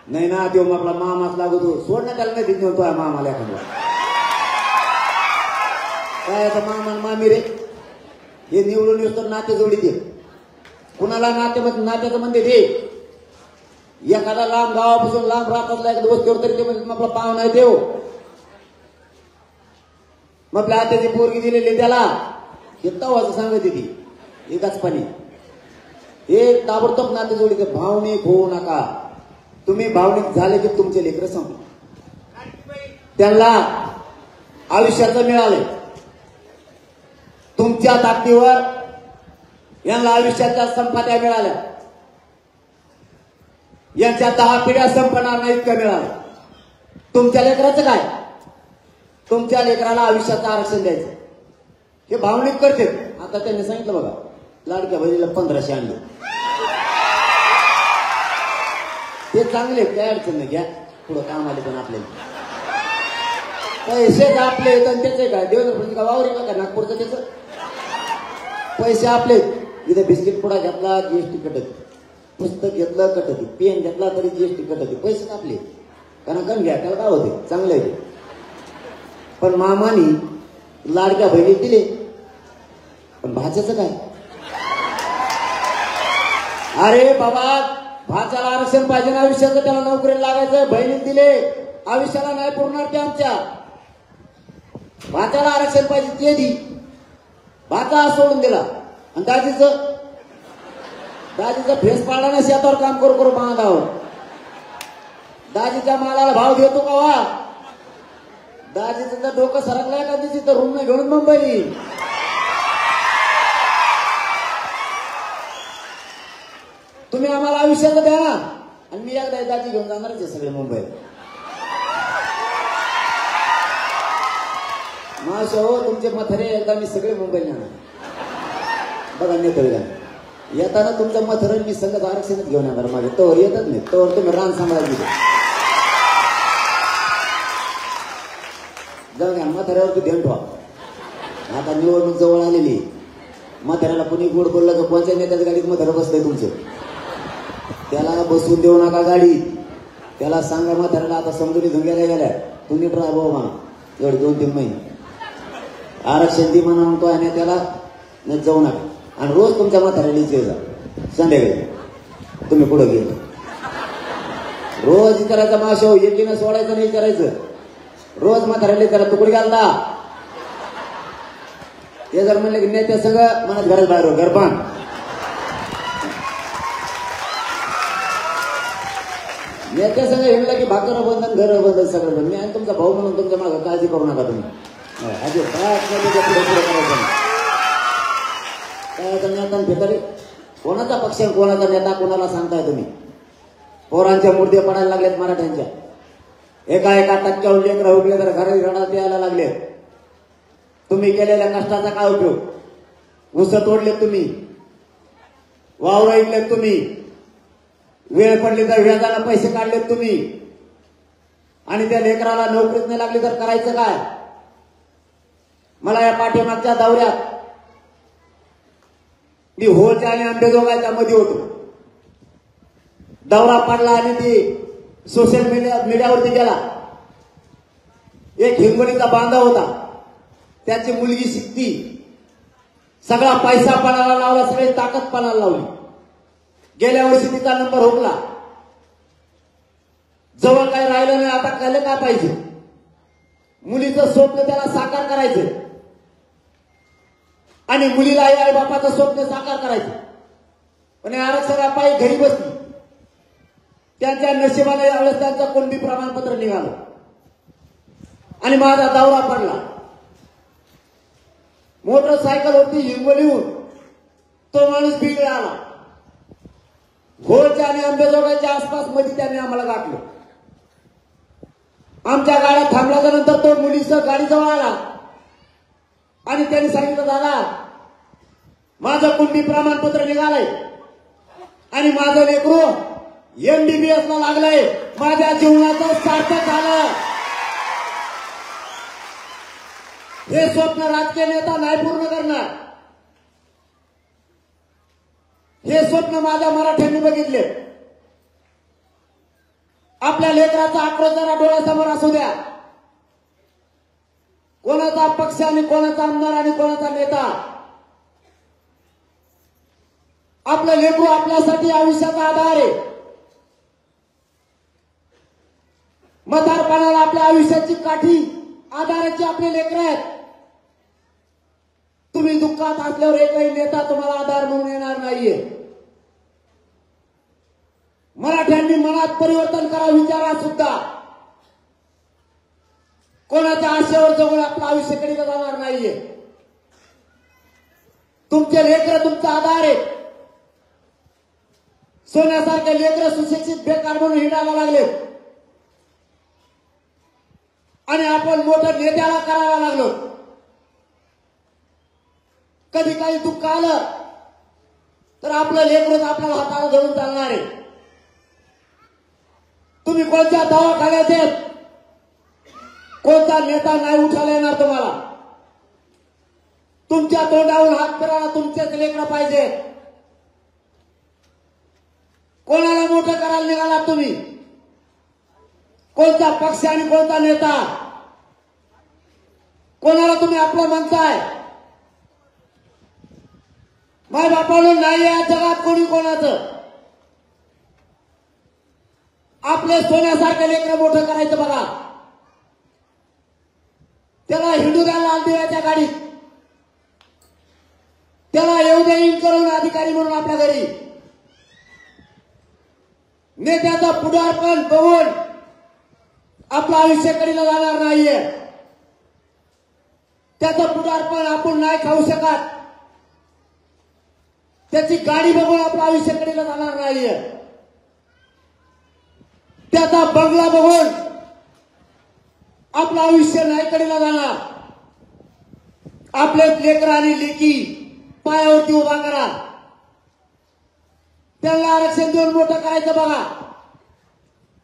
नाही ना तो आपला मामाच लागतो. सोडणं त्याला नाही दिली तो मामाला एखादा काय आता मामा मामी रे हे निवडून येतो नाते जोडीत कुणाला नात्याचं म्हणते ते एखादा लांब गावापासून लांब राहतात एक वस्तीवर तरी ते म्हणजे आपला पाव नाही देव मग आपल्या आत्याची पोरगी दिलेली त्याला हे तवाचं सांगत ती एकाच पाणी हे ताबडतोब नाते जोडीचे भावनिक होऊ नका तुम्ही भावनिक झाले की तुमचे लेकर संपले त्यांना आयुष्याचं मिळालंय तुमच्या ताकदीवर यांना आयुष्याच्या संपाद्या मिळाल्या यांच्या 10 पिढ्या संपणार नाही इतकं मिळालं तुमच्या लेकराचं काय तुमच्या लेकराला आयुष्याचं आरक्षण द्यायचं हे भावनिक करते आता त्यांनी सांगितलं बघा लाडक्या बहिणीला 1500 आणले ते चांगले काय अडचण नाही घ्या पुढं काम आले पण आपल्याला पैसे आपले आणि त्याचे काय देवेंद्र का वावर का नागपूरचं त्याचं पैसे आपले इथे बिस्किट पुडा घेतला जीएसटी कटत पुस्तक घेतलं कटती पेन घेतला तरी जीएसटी कटती पैसे आपले कारण कण घ्या त्याला काय होते चांगलं आहे पण मामानी लाडक्या बहिणी दिले पण भाच्याचं काय अरे बाबा भाच्याला आरक्षण पाहिजे ना आयुष्याचं त्याला नोकरीला लागायचं बहिणीत दिले आयुष्याला नाही पुरणार ते आमच्या भाच्याला आरक्षण पाहिजे ते दी भाचा सोडून दिला आणि दाजीचं फेस पाडला ना शेतावर काम करू करू बांधावर दाजीच्या मालाला भाव देतो का वा दाजीचं जर डोकं सरकलाय का दिवशी तर रूम घेऊन मुंबई तुम्ही आम्हाला आयुष्याचं द्या ना आणि मी एकदा दाजी घेऊन जाणारच आहे सगळे मुंबईत माशा हो तुमचे मथरे एकदा मी सगळे मुंबईला येणार बघा नेतळीला येताना तुमच्या मथरण मी सगळं आरक्षणच घेऊन येणार माझे तोवर येतच नाही तोवर तुम्ही रान सांभाळायला जाऊ द्या म्हाताऱ्यावरती ध्यान ठेवा आता निवडणूक जवळ आलेली म्हाताऱ्याला कुणी गोड बोललं तर कोणत्या नेत्याच्या गाडीत म्हातारं बसलंय तुमचं त्याला बसून देऊ नका गाडीत त्याला सांगा म्हाताऱ्याला आता समजुनी धुंग्याला गेल्या तुम्ही ड्राय भाऊ म्हणा एवढे 2-3 महिने आरक्षण ती म्हणा म्हणतो आणि त्याला जाऊ नका आणि रोज तुमच्या म्हाताऱ्याला इथे जा संध्याकाळी तुम्ही पुढे गेले रोज करायचा माशो एकीनं सोडायचं नाही करायचं रोज म्हाताऱ्याला त्याला तुकडी घालता हे जर म्हणले की नाही ते सगळं मनात घरात बाहेर गरबान नेत्या सगळं हिंडलं की भाकर बंधन घर बंधन सगळं बंद मी आणि तुमचा भाऊ म्हणून तुमच्या मागं काळजी करू नका तुम्ही अजून काय करायचं भेटारे कोणाचा पक्ष कोणाचा नेता कोणाला सांगताय तुम्ही पोरांच्या मूर्ती पडायला लागलेत मराठ्यांच्या एका टक्क्यावर लेकरं उठले तर घरी रडात यायला लागले तुम्ही केलेल्या कष्टाचा काय उपयोग ऊस तोडले तुम्ही वावर ऐकलेत तुम्ही वेळ पडली तर व्याजाला पैसे काढलेत तुम्ही आणि त्या लेकराला नोकरीत नाही लागली तर करायचं काय मला या पाठीमागच्या दौऱ्यात मी होळच्या आणि आंबेजोगाईच्या मध्ये होतो दौरा पडला आणि ती सोशल मीडियावरती गेला एक हिंगोलीचा बांधव होता त्याची मुलगी शिकती सगळा पैसा पणाला लावला सगळी ताकद पणाला लावली गेल्या वर्षी तिचा नंबर हुकला जवळ काही राहिलं नाही आता केलं का पाहिजे मुलीचं स्वप्न त्याला साकार करायचं आणि मुलीला आई बापाचं स्वप्न साकार करायचं पण आरक्षण पायी घरी बसली त्यांच्या नशिबाने यावेळेस त्यांचं कुणबी प्रमाणपत्र निघालं आणि माझा दौरा पडला मोटरसायकल होती हिंगोलीहून तो माणूस बिगडे आला घोळच्या आणि आंबेजोगाईच्या आसपास मध्ये त्यांनी आम्हाला गाठलं आमच्या गाड्या थांबल्याच्या नंतर तो मुलीसह गाडीजवळ आला आणि त्यांनी सांगितलं दादा माझं कुणबी प्रमाणपत्र निघालंय आणि माझं लेकरू MBBS ला लागलंय माझ्या जीवनाचं सार्थक झालं हे स्वप्न राजकीय नेता नाही पूर्ण करणार हे स्वप्न माझ्या मराठ्यांनी बघितले आपल्या लेकराचा आक्रोश जरा डोळ्यासमोर असू द्या कोणाचा पक्ष आणि कोणाचा आमदार आणि कोणाचा नेता आपलं लेकरू आपल्यासाठी आयुष्याचा आधार आहे. म्हातारपणाला आपल्या आयुष्याची काठी आधाराची आपले लेकर आहेत. तुम्ही दुःखात असल्यावर एकही नेता तुम्हाला आधार म्हणून येणार नाहीये. मराठ्यांनी मनात परिवर्तन करा, विचारात सुद्धा. कोणाच्या आशेवर जगून आपलं आयुष्य कधीच जाणार नाहीये. तुमचे लेकर तुमचा आधार आहे. सोन्यासारखे लेकर सुशिक्षित बेकार म्हणून हिंडायला लागले आणि आपण मोठं नेत्याला करायला लागलो. कधी काही दुःख आलं तर आपलं लेकरच आपल्याला हाताला धरून चालणार आहे. तुम्ही कोणत्या दवाखान्यात आहेत, कोणता नेता नाही उठायला येणार तुम्हाला. तुमच्या तोंडावरून हात फिरायला तुमचेच लेकरं पाहिजे. कोणाला मोठं करायला निघाला तुम्ही? कोणता पक्ष आणि कोणता नेता? कोणाला तुम्ही आपलं म्हणताय? माय बापानं नाही या जगात कोणी कोणाचं. आपले सोन्यासारखे लेकरं मोठं करायचं बघा. त्याला हिंदू द्या लाल दिव्याच्या गाडीत, त्याला येऊ दे येईल करून अधिकारी म्हणून आपल्या घरी. नेत्याचं पुढारपण बघून आपलं आयुष्य कधीला जाणार नाहीये. त्याचं पुढारपण आपण नाही खाऊ शकत. त्याची गाडी बघून आपलं आयुष्य कधीला जाणार नाहीये. त्याचा बंगला बघून आपलं आयुष्य नाही कधीला जाणार. आपले लेकर आणि लेकी पायावरती उभा करा. त्यांना आरक्षण देऊन मोठं करायचं बघा.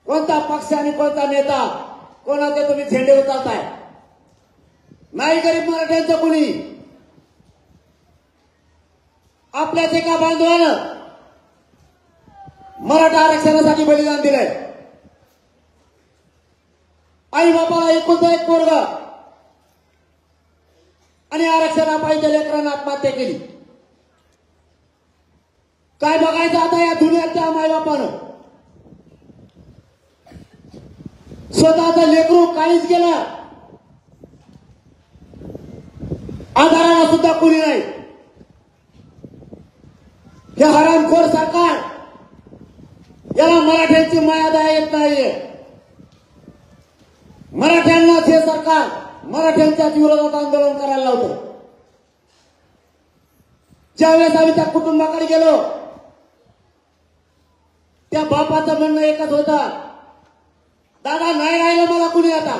कोणता पक्ष आणि कोणता नेता, कोणाचे तुम्ही झेंडे उचलताय? नाही गरीब मराठ्यांचं कुणी. आपल्याच एका बांधवानं मराठा आरक्षणासाठी बलिदान दिलंय. आई बापाला एकुलता एक पोरग आणि आरक्षणापायी लेकरांना आत्महत्या केली. काय बघायचं आता या दुनियाच्या मायबापानं? स्वतःचं लेकरू काहीच गेलं, आधाराला सुद्धा कोणी नाही. हे हरामखोर सरकार, याला मराठ्यांची माया दया येत नाहीये. मराठ्यांनाच हे सरकार मराठ्यांच्या विरोधात आंदोलन करायला लावतं. ज्यावेळेस आम्ही त्या कुटुंबाकडे गेलो, त्या बापाचं म्हणणं एकच होतं, दादा नाही राहिलं मला कुणी आता.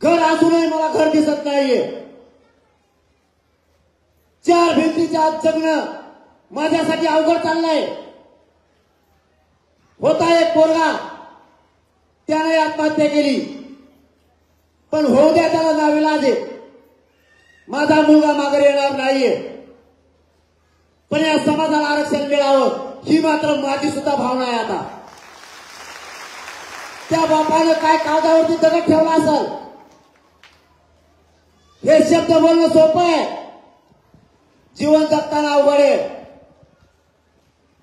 घर असूनही मला घर दिसत नाहीये. चार भिंतीच्या आत जगणं माझ्यासाठी अवघड चाललंय. होता एक पोरगा, त्याने आत्महत्या केली, पण होऊ द्या, त्याला नाविलाज आहे. माझा मुलगा माघारी येणार नाहीये, पण या समाजाला आरक्षण मिळावं ही मात्र माझी सुद्धा भावना आहे. आता त्या बापानं काय कागदावरती दगड ठेवला असेल, हे शब्द बोलणं सोपं आहे, जीवन जगताना अवघड आहे.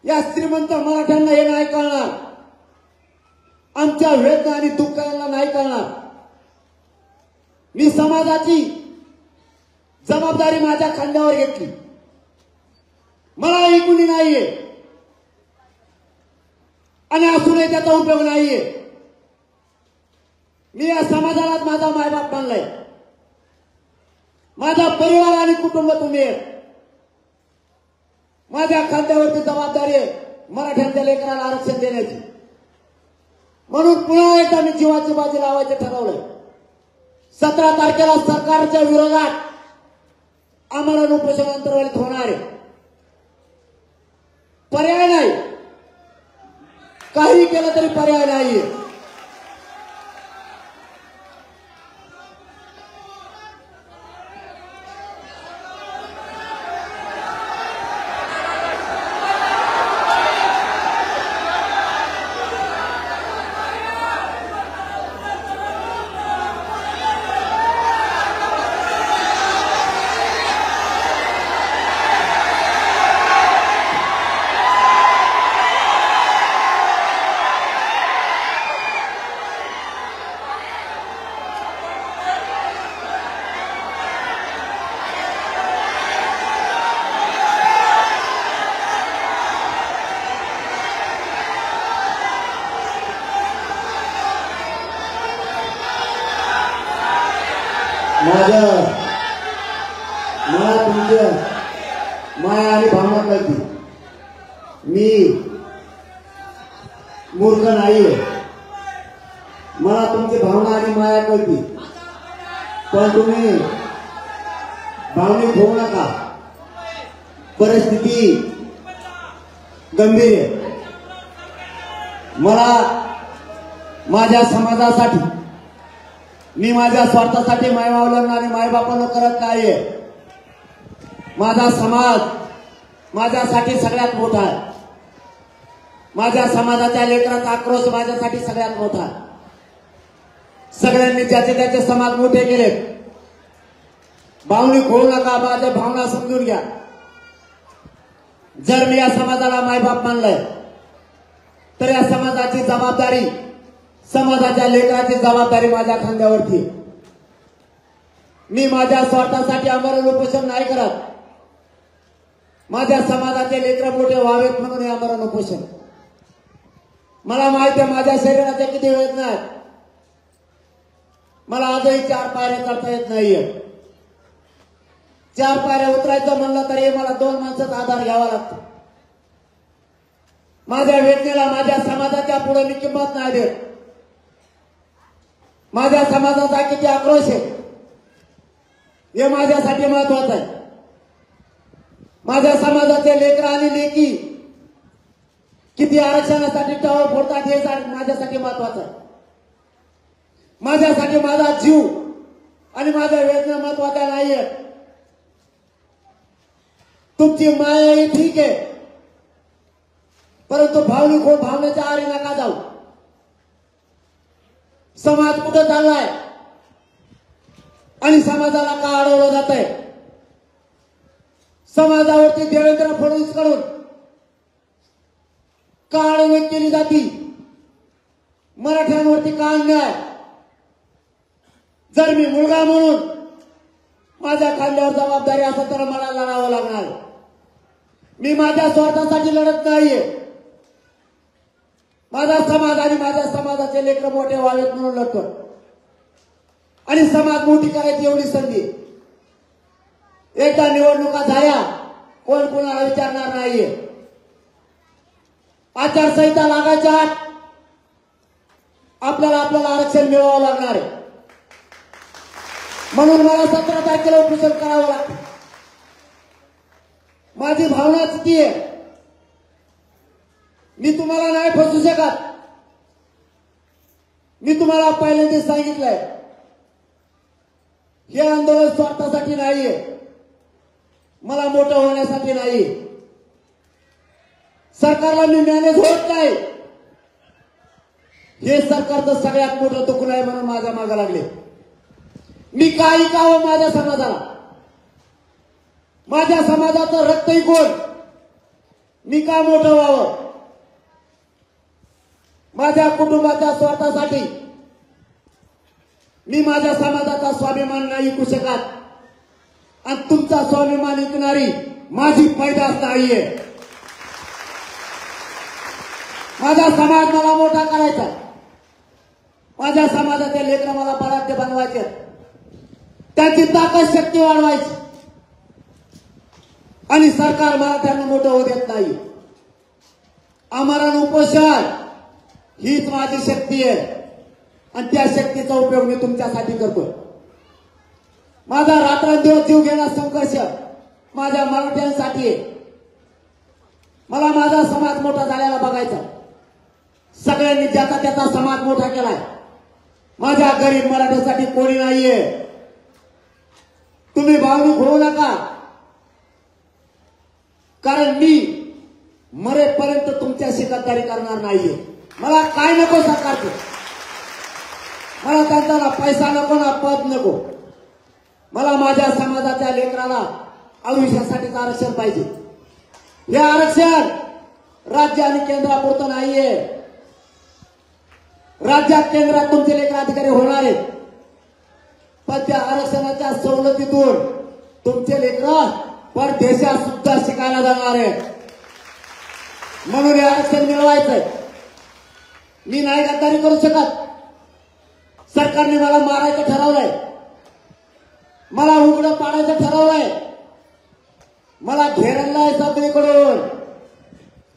या श्रीमंत मराठ्यांना हे नाही कळणार. आमच्या वेदना आणि दुःख यांना नाही कळणार. मी समाजाची जबाबदारी माझ्या खांद्यावर घेतली. मला ही कुणी नाहीये आणि असूनही त्याचा उपयोग नाहीये. मी या समाजालाच माझा मायबाप मानलाय. माझा परिवार आणि कुटुंब तुम्ही आहे. माझ्या खांद्यावरती जबाबदारी आहे मराठ्यांच्या लेकराला आरक्षण देण्याची. म्हणून पुन्हा एकदा मी जीवाची बाजी लावायचं ठरवलंय. 17 तारखेला सरकारच्या विरोधात आमरण उपोषण अंतर्गत होणार आहे. पर्याय नाही, काही केलं तरी पर्याय नाहीये. माझ्या मला तुमच्या माया आणि भावना कळती. मी मूर्ख नाहीये. मला तुमची भावना आणि माया कळती. पण तुम्ही भावनिक होऊ नका. परिस्थिती गंभीर आहे. मला माझ्या समाजासाठी, मी माझ्या स्वार्थासाठी मायबापांना आणि मायबापांना करत नाहीये. माझा समाज माझ्यासाठी सगळ्यात मोठा आहे. माझ्या समाजाच्या लेकराचा आक्रोश माझ्यासाठी सगळ्यात मोठा आहे. सगळ्यांनी ज्याचे त्याचे समाज मोठे केले. भावनिक होऊ नका. माझ्या भावना समजून घ्या. जर मी या समाजाला मायबाप मानलंय तर या समाजाची जबाबदारी, समाजाच्या लेकराची जबाबदारी माझ्या खांद्यावरती. मी माझ्या स्वार्थासाठी आमरण उपोषण नाही करत. माझ्या समाजाचे लेकर मोठे व्हावेत म्हणून हे आमरण उपोषण. मला माहिती आहे माझ्या शरीराच्या किती वेदना आहेत. मला आजही 4 पायऱ्या चढता येत नाहीये. 4 पायऱ्या उतरायचं म्हणलं तरी मला 2 माणसाचा आधार घ्यावा लागतो. माझ्या वेदनेला माझ्या समाजाच्या पुढे मी किंमत नाही देत. माझ्या समाजाचा किती आक्रोश आहे हे माझ्यासाठी महत्वाचं आहे. माझ्या समाजाचे लेकर आणि लेकी किती आरक्षणासाठी टाळ फोडतात हे माझ्यासाठी महत्वाचं आहे. माझ्यासाठी माझा जीव आणि माझ्या वेदना महत्वाच्या नाहीये. तुमची माया ही ठीक आहे, परंतु भावनिक हो, भावनेच्या आरी नका जाऊ. समाज कुठे चाललाय आणि समाजाला का अडवलं जात आहे? समाजावरती देवेंद्र फडणवीस कडून का अडवणूक केली जाती? मराठ्यांवरती का अन्याय? जर मी मुलगा म्हणून माझ्या खांद्यावर जबाबदारी असेल तर मला लढावं लागणार. मी माझ्या स्वार्थासाठी लढत नाहीये. माझा समाज आणि माझ्या समाजाचे लेकर मोठे व्हावेत म्हणून लढतो. आणि समाज मोठी करायची एवढी संधी. एकदा निवडणुका झाल्या कोण कोणाला विचारणार नाहीये. आचारसंहिता लागायच्या आत आपल्याला आरक्षण मिळवावं लागणार आहे. म्हणून मला 17 तारखेला उपोषण करावं लागतं. माझी भावना किती आहे मी तुम्हाला नाही फसवू शकत. मी तुम्हाला पहिल्यांदा सांगितलंय हे आंदोलन स्वार्थासाठी नाहीये. मला मोठं होण्यासाठी नाही. सरकारला मी मॅनेज होत नाही हे सरकारचं सगळ्यात मोठं दुःख आहे म्हणून माझ्या मागे लागले. मी काही कावं माझ्या समाजाला, माझ्या समाजाचं रक्तही कोण, मी का मोठं व्हावं? माझ्या कुटुंबाच्या स्वार्थासाठी मी माझ्या समाजाचा स्वाभिमान नाही विकू शकत. आणि तुमचा स्वाभिमान विकणारी माझी पैदास नाहीये. माझा समाज मला मोठा करायचा. माझ्या समाजाचे लेकर मला बराध्य बनवायचे. त्याची ताकद शक्ती वाढवायची. आणि सरकार मला त्यांना मोठं होऊ देत नाही. आमरण उपोषण हीच माझी शक्ती आहे. आणि त्या शक्तीचा उपयोग मी तुमच्यासाठी करतोय. माझा रात्रंदिवस जीव घेणा संघर्ष माझ्या मराठ्यांसाठी आहे. मला माझा समाज मोठा झालेला बघायचा. सगळ्यांनी ज्याचा त्याचा समाज मोठा केलाय. माझ्या गरीब मराठ्यासाठी कोणी नाहीये. तुम्ही भावनिक होऊ नका. कारण मी मरेपर्यंत तुमच्याशी गद्दारी करणार नाहीये. मला काय नको सरकारचं. मला त्यांचा पैसा नको ना पद नको. मला माझ्या समाजाच्या लेकराला आयुष्यासाठीच आरक्षण पाहिजे. हे आरक्षण राज्य आणि केंद्रापुरतं नाहीये. राज्यात केंद्रात तुमचे लेकर अधिकारी होणार आहेत. पण त्या आरक्षणाच्या सवलतीतून तुमचे लेकर परदेशात सुद्धा शिकायला जाणार आहेत. म्हणून हे आरक्षण मिळवायचंय. मी नाही गद्दारी करू शकत. सरकारने मला मारायचं ठरवलंय. मला उघडं पाडायचं ठरवलंय, मला घेरलंय सगळीकडून,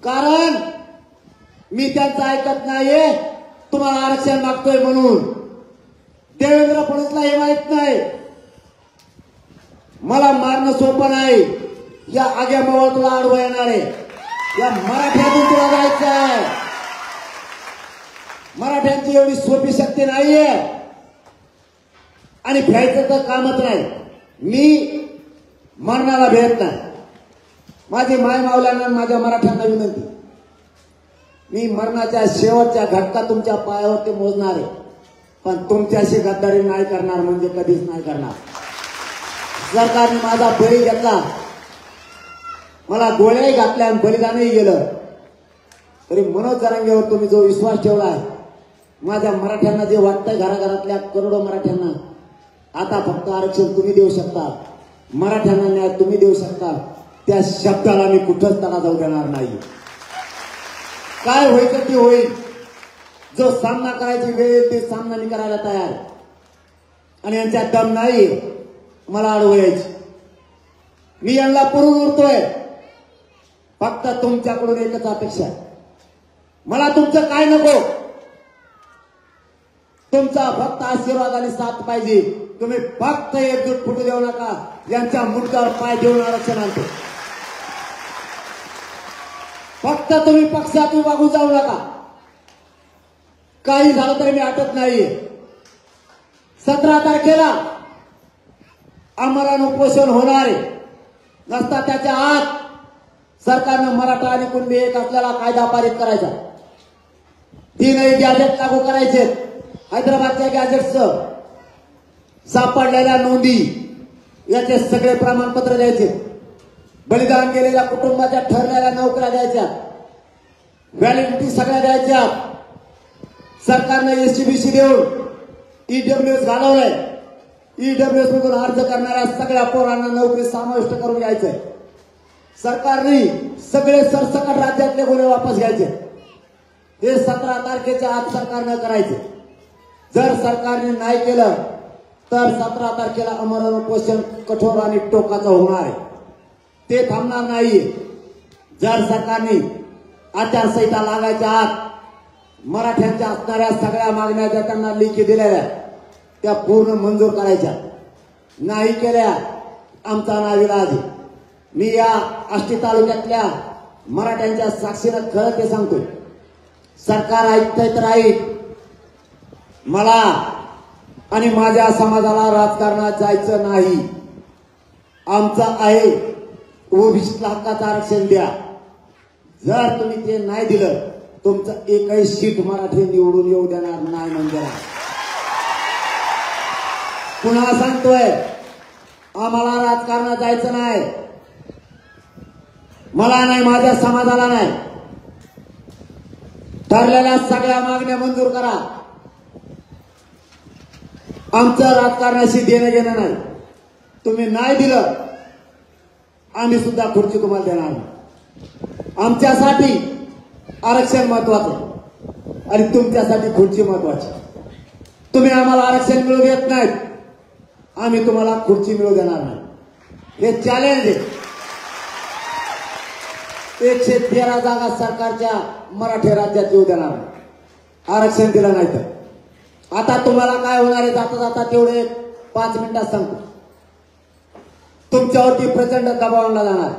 कारण मी त्यांचं ऐकत नाहीये. तुम्हाला आरक्षण मागतोय म्हणून देवेंद्र फडणवीसला हे माहित नाही. मला मारणं सोपं नाही. या आग्यामावळ तुला आडवं येणार आहे. या मराठ्यातून तुला जायचं आहे. मराठ्यांची एवढी सोपी शक्ती नाहीये आणि भ्यायचं तर कामच नाही. मी मरणाला भेट नाही. माझी माय मावल्यांना माझ्या मराठ्यांना विनंती, मी मरणाच्या शेवटच्या घटका तुमच्या पायावरती मोजणार आहे, पण तुमच्याशी गद्दारी नाही करणार, म्हणजे कधीच नाही करणार. सरकारने माझा बळी घेतला, मला गोळ्याही घातल्या आणि बलिदानही गेलं, तरी मनोज जरांगेवर तुम्ही जो विश्वास ठेवला आहे, माझ्या मराठ्यांना जे वाटतंय, घराघरातल्या करोडो मराठ्यांना, आता फक्त आरक्षण तुम्ही देऊ शकता, मराठ्यांना न्याय तुम्ही देऊ शकता, त्या शब्दाला मी कुठंच तडा जाऊ देणार नाही. काय होईल ते होईल. जो सामना करायची वेळ येईल ते सामना मी करायला तयार, आणि यांच्यात दम नाही मला अडवायची. मी यांना पुरून उरतोय. फक्त तुमच्याकडून एकच अपेक्षा, मला तुमचं काय नको, तुमचा फक्त आशीर्वाद आणि साथ पाहिजे. तुम्ही फक्त एकजूट फुटू देऊ नका. यांच्या मुद्द्यावर पाय देऊन आरक्षण आणतो. फक्त तुम्ही पक्षात विभागून जाऊ नका. काही झालं तरी मी हटत नाहीये. 17 तारखेला आमरण उपोषण होणार आहे. नसता त्याच्या आत सरकारनं मराठा आणि कुणबी एक असलेला कायदा पारित करायचा. 3 गॅजेट लागू करायचे. हैदराबादच्या गॅजेटचं सापडलेल्या नोंदी याचे सगळे प्रमाणपत्र द्यायचे. बलिदान केलेल्या कुटुंबाच्या ठरलेल्या नोकऱ्या द्यायच्या. व्हॅलिडिटी सगळ्या द्यायच्या. सरकारनं एससीबीसी देऊन ईडब्ल्यूएस घालवलंय. ईडब्ल्यूएस मधून अर्ज करणाऱ्या सगळ्या पोरांना नोकरी समाविष्ट करून घ्यायचंय. सरकारने सगळे सरसकट राज्यातले गुन्हे वापस घ्यायचे. हे 17 तारखेच्या आत सरकारनं करायचे. जर सरकारने नाही केलं तर 17 तारखेला आमरण उपोषण कठोर आणि टोकाचं होणार आहे. ते थांबणार नाही. जर सरकारने आचारसंहिता लागायच्या आत मराठ्यांच्या असणाऱ्या सगळ्या मागण्या ज्या त्यांना लेखी दिलेल्या त्या पूर्ण मंजूर करायच्या, नाही केल्या आमचा नाविलाज. मी या आष्टी तालुक्यातल्या मराठ्यांच्या साक्षीनं खरं ते सांगतोय. सरकार ऐकतंय तर ऐक. मला आणि माझ्या समाजाला राजकारणात जायचं नाही. आमचं आहे ओबीसीला हक्काचं आरक्षण द्या. जर तुम्ही ते नाही दिलं तुमचं एकही सीट मराठी निवडून येऊ देणार नाही. म्हणजे पुन्हा सांगतोय, आम्हाला राजकारणात जायचं नाही. मला नाही, माझ्या समाजाला नाही. ठरलेल्या सगळ्या मागण्या मंजूर करा. आमचं राजकारणाशी देणं घेणं नाही. तुम्ही नाही दिलं आम्ही सुद्धा खुर्ची तुम्हाला देणार नाही. आमच्यासाठी आरक्षण महत्वाचं आणि तुमच्यासाठी खुर्ची महत्वाची. तुम्ही आम्हाला आरक्षण मिळवू देत नाहीत, आम्ही तुम्हाला खुर्ची मिळवू देणार नाही. हे चॅलेंज आहे. 113 जागा सरकारच्या मराठी राज्यात येऊ देणार नाही, आरक्षण दिलं नाही तर. आता तुम्हाला काय होणार आहे, जाता जाता तेवढे 5 मिनिटात सांगतो. तुमच्यावरती प्रचंड दबाव आणला जाणार.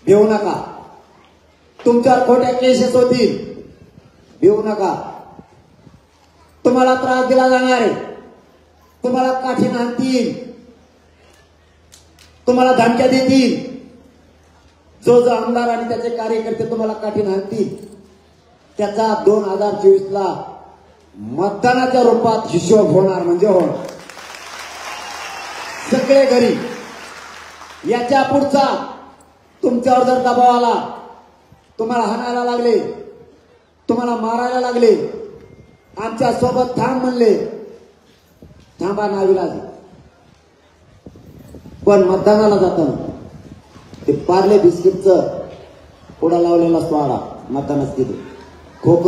भिवू नका. तुमच्यावर खोट्या केसेस होतील, भिवू नका. तुम्हाला त्रास दिला जाणार आहे. तुम्हाला काठी आणतील, तुम्हाला धमक्या देतील. जो जो आमदार आणि त्याचे कार्यकर्ते तुम्हाला काठी आणतील त्याचा 2024ला मतदानाच्या रूपात हिशोब होणार. म्हणजे होणार सगळे घरी. याच्या पुढचा तुमच्यावर जर दबाव आला, तुम्हाला हाणायला लागले, तुम्हाला मारायला लागले, आमच्या सोबत थांब म्हणले, थांबा नाविलाज. पण मतदानाला जाताना ते पार्ले बिस्किटचं पुढा लावलेला स्वाडा मतदानात तिथे खोक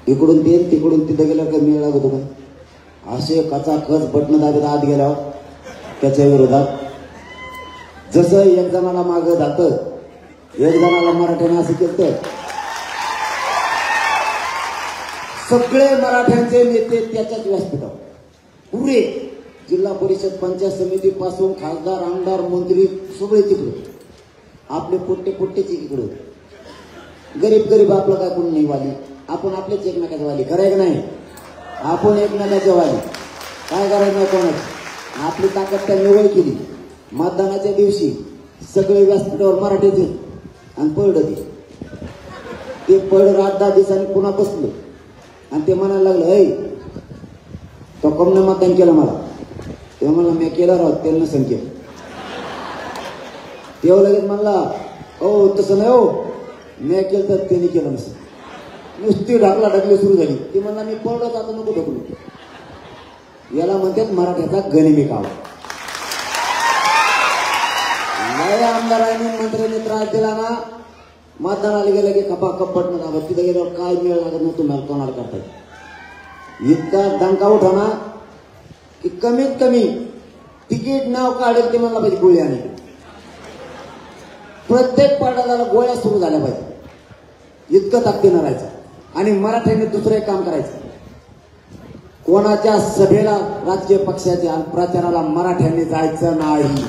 इकडून ते तिकडून तिथे गेलं का मिळाला होतो. असे कचाकच बटन दाबीत आत गेल्यावर त्याच्या विरोधात जसं एक जणाला मागं जातं, एक जणाला मराठ्याने असं केलं, सगळे मराठ्यांचे नेते त्याच्याच व्यासपीठावर पुरे जिल्हा परिषद पंचायत समिती पासून खासदार आमदार मंत्री सगळे तिकडे, आपले पोट्टे पोट्टेच इकडे होते. गरीब गरीब आपलं काय कोण नाही वाली, आपण आपलेच एकमेकाच्या वाली, करायचं नाही आपण एकमेकाच्या वाली, काय करायचं नाही कोणाच. आपली ताकद त्यांनी निवड केली. मतदानाच्या दिवशी सगळे व्यासपीठावर मराठीचे आणि पडलं ते पड 8-10 दिवसांनी पुन्हा बसलं आणि ते म्हणायला लागलं, ऐ तो कमनं मतदान केलं मला, तेव्हा म्हणला मी केलं राहत त्यांना संख्या, तेव्हा लगेच म्हणला हो तसं नाही हो मी केलं तर त्यांनी केलं नसतं. नुसती ढाकला ढकली सुरू झाली. ती म्हणला मी पडलोच आता नको ढकलू. याला म्हणतात मराठ्याचा गनिमी काळ. नव्या आमदारांनी मंत्र्यांनी त्रास दिला ना, मतदानाला गेलं की खपा कपट न दाबत, तिथे गेल्यावर काय मिळ लागत नाही तुम्हाला कोणाला करताय. इतका दंका उठवना की कमीत कमी तिकीट नाव काढेल ते म्हणला पाहिजे गोळी आणि प्रत्येक पाडाला गोळ्या सुरू झाल्या पाहिजे. इतकं ताकदीनं राहायचं आणि मराठ्यांनी दुसरं एक काम करायचं. कोणाच्या सभेला राजकीय पक्षाच्या प्रचाराला मराठ्यांनी जायचं नाही,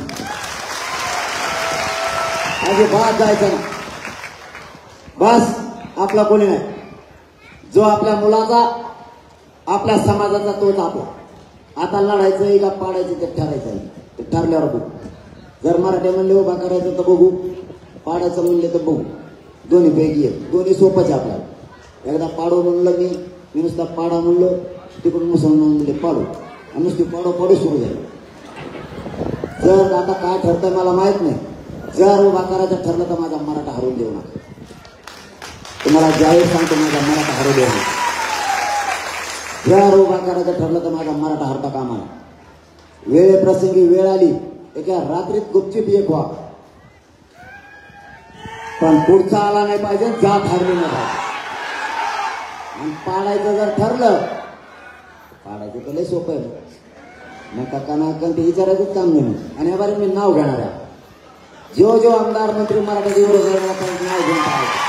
अजिबात जायचं ना. बस आपला कोणी नाही. जो आपल्या मुलाचा आपल्या समाजाचा तोच आपला. आता लढायचं का पाडायचं ते ठरायचं, ते ठरल्यावर बघू. जर मराठी म्हणले उभा करायचं तर बघू, पाडायचं म्हणले तर बघू. दोन्ही पैकी आहे, दोन्ही सोपंच आहे आपल्याला. एकदा पाडो म्हणलं मी नुसता पाडा म्हणलो, तिकडून मुसलमान म्हणले पाडू आणि नुसती पाडो सुरू झाली. जर आता काय ठरतंय मला माहित नाही. जर उभा करायचं ठरलं तर माझा मराठा हरवून देऊ नका. तुम्हाला जाहीर सांगतो माझा मराठा हरवू देऊ नका. जर उभा करायचं ठरलं तर माझा मराठा हरता कामा नये. वेळेप्रसंगी वेळ आली एका रात्रीत गुपचूप एक व्हा, पण पुढचा आला नाही पाहिजे, जात हरली नाही पाहिजे. आणि पाडायचं जर ठरलं, पाडायचं तर लय सोपं आहे. मग काकांना ते विचारायचंच काम नाही. आणि याबारे मी नाव घेणार आहे. जो आमदार मंत्री मराठा विरोध नाव घेऊन पाहायचं,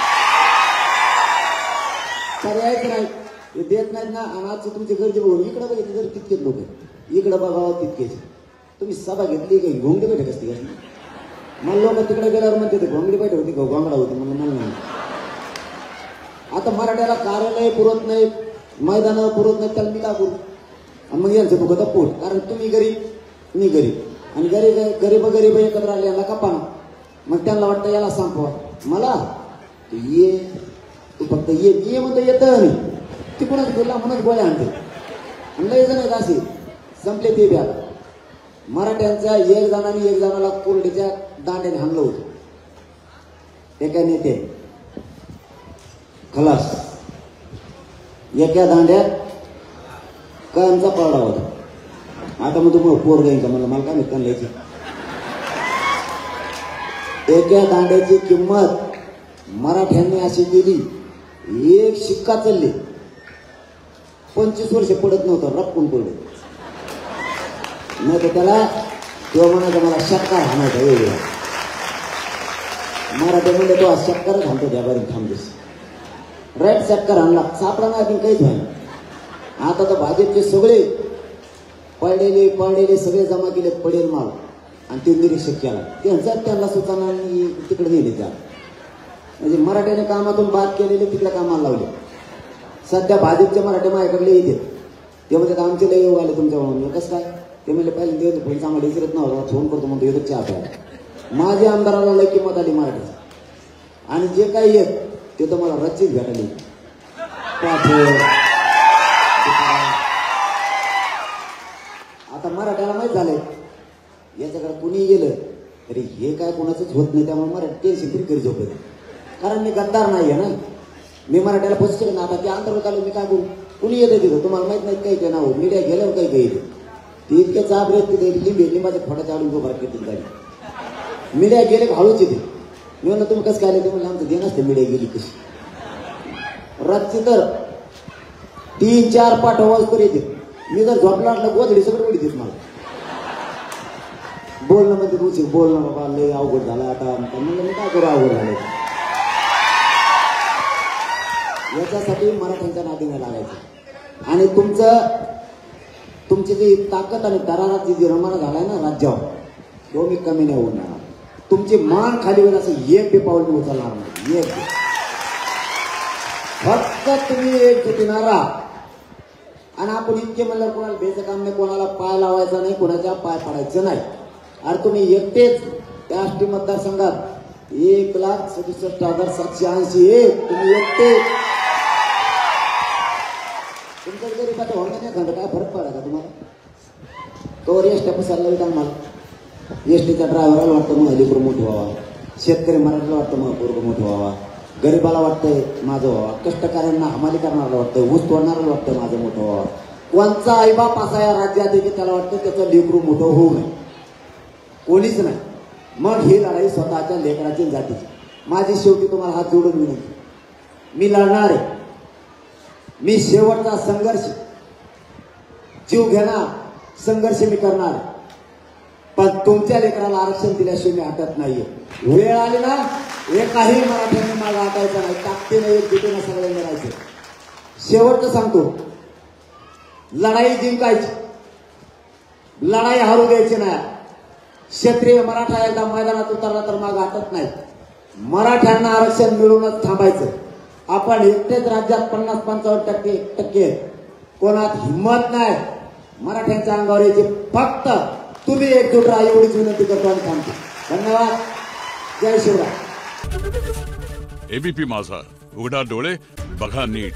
पर्यायच नाही. हे देत नाहीत ना. आणि आजचे तुमचे गरजे बघून इकडे बघितले तर तितकेच लोक, इकडे बघावं तितकेच. तुम्ही सभा घेतली काही घोंगडी बैठक असते का? मला लोक तिकडे गेल्यावर म्हणते ते घोंगडी बैठक होती का घोंगडा होती म्हणून मला नाही. आता मराठ्याला कार्यालय पुरत नाही, मैदान पुरत नाही, त्याला मी का करू? मग यांचं दुखतं पोट. कारण तुम्ही गरीब मी गरीब आणि गरीब एकत्र आले यांना कपाना. मग त्यांना वाटतं याला संपवा. मला तू ये, तू फक्त ये. मी म्हणतो येतं नाही, तिकडूनच बोलला म्हणूनच गोळ्या आणते. आणि लय जण असे संपले ते ब्या. मराठ्यांच्या एक जणाला कोरडीच्या दांड्याने हाणलं होतं. एका नेते खलास, एका दांड्यात कायमचा पावडा होता. आता मग तुम्हाला पोर जाईल का मला काय माहित काढायची. एका दांड्याची किंमत मराठ्यांनी अशी केली, एक शिक्का चालले 25 वर्ष पडत नव्हतं, रपकून पडलं. नाही तर त्याला तेव्हा म्हणायचं मला शक्कार हाणायचा वेगळा. मराठी म्हणजे तो शक्कारच हाणतो त्या बारीक थांबतेस. राईट शक्कर हाणला, सापडा नाही काहीच व्हायला. आता तर भाजपचे सगळे पडलेले सगळे जमा केले पडेल माल आणि ते निरीक्षक केला. त्यांना सुचना तिकडे नेले त्या. म्हणजे मराठ्याने कामातून बाद केलेले तिकडे कामाला लावले. सध्या भाजपचे मराठे माझ्याकडे येते. ते म्हणजे आमचे लय योग आले तुमच्या म्हणून. कसं काय ते म्हणजे पहिले देतो पैसे आम्हाला विचारत नव्हता, फोन करतो म्हणतो येतो चहा प्यायला. माझ्या आमदाराला लय किंमत आली मराठीची. आणि जे काही येत ते तर मला रच्चीच भेटायली. आता मराठ्याला माहीत झालंय याच्याकडे कुणी गेलं तरी हे काय कोणाचंच होत नाही. त्यामुळे मराठी टेन्शन फ्री करी झोपत. कारण मी गद्दार नाही आहे ना. मी मराठ्याला पोचू शकत ना. आता ते अंतर्गत आलो मी काय करू? कुणी येते तिथं तुम्हाला माहित नाही काही नाव. मीडिया गेल्यावर काही येते ते इतके चाबरेत तिथे लिंबाच्या फोटाच्या आडून उभा करतील गाडी. मीडिया गेले घालूच येते. मी म्हणलं तुम्ही कसं काय आले? ते म्हणलं आमचं देणं असते मीडिया गेली कशी. रातची तर 3-4 पाठ आवाज कर येते. मी जर झोपला असलं गोधडी सगळं उडी देत मला. बोलणं म्हणजे रुची बोलणं बाबा लय अवघड झालं आता म्हणलं मी काय करू अवघड झालं. याच्यासाठी मराठ्यांच्या नादीने लागायचं आणि तुमची जी ताकद आणि दरारात जी रमाना झालाय ना राज्यावर तो मी कमी नाही होणार. तुमची मान खाली होईल असं एक बी पाऊल मी उचलणार नाही. एक फक्त तुम्ही एक जुटीनं राहा. आणि आपण इतके म्हणलं कोणाला भेचं काम नाही, कोणाला पाय लावायचा नाही, कोणाच्या पाय पडायचं नाही. अरे तुम्ही एकटेच त्या आष्टी मतदारसंघात 1,67,780 तुम्ही एकटे. तुमच्या गरीबाचं होणार नाही खंड काय फरक पडा का तुम्हाला? तो एसट्या पसारला विधान मला एसटीच्या ड्रायव्हरला वाटतं मग लेकरू मोठं व्हावा, शेतकरी मराठीला वाटतं मग पोरगं मोठं व्हावा, गरीबाला वाटतंय माझं व्हावा, कष्टकऱ्यांना हमाली करणारा वाटतंय, ऊस तोडणाऱ्याला वाटतं माझं मोठं व्हावं. कोणचा आईबाप असा या राज्यात आहे की त्याला वाटतं त्याचं लेकरू मोठं होऊ नये? कोणीच नाही. मग ही लढाई स्वतःच्या लेकराची जातीची. माझी शेवटी तुम्हाला हात जोडून विनंती, मी लढणार आहे. मी शेवटचा संघर्ष जीव घेणार संघर्ष मी करणार. पण तुमच्या लेकराला आरक्षण दिल्याशिवाय मी हटत नाहीये. वेळ आली ना एकाही मराठ्यांनी मला हटायचं नाही. ताकदीने एक जुटीनं सगळ्यांनी राहायचं. शेवटचं सांगतो, लढाई जिंकायची, लढाई हरू द्यायची नाही. क्षत्रिय मराठा एकदा मैदानात उतरला तर मग हटत नाही. मराठ्यांना आरक्षण मिळूनच थांबायचं. आपण एकटेच राज्यात 50-55% कोणात हिंमत नाही. मराठ्यांच्या अंगावर यायची. फक्त तुम्ही एकजूट राहा एवढीच विनंती करतो आणि थांबतो. धन्यवाद. जय शिवराय. एबीपी माझा, उघडा डोळे बघा नीट.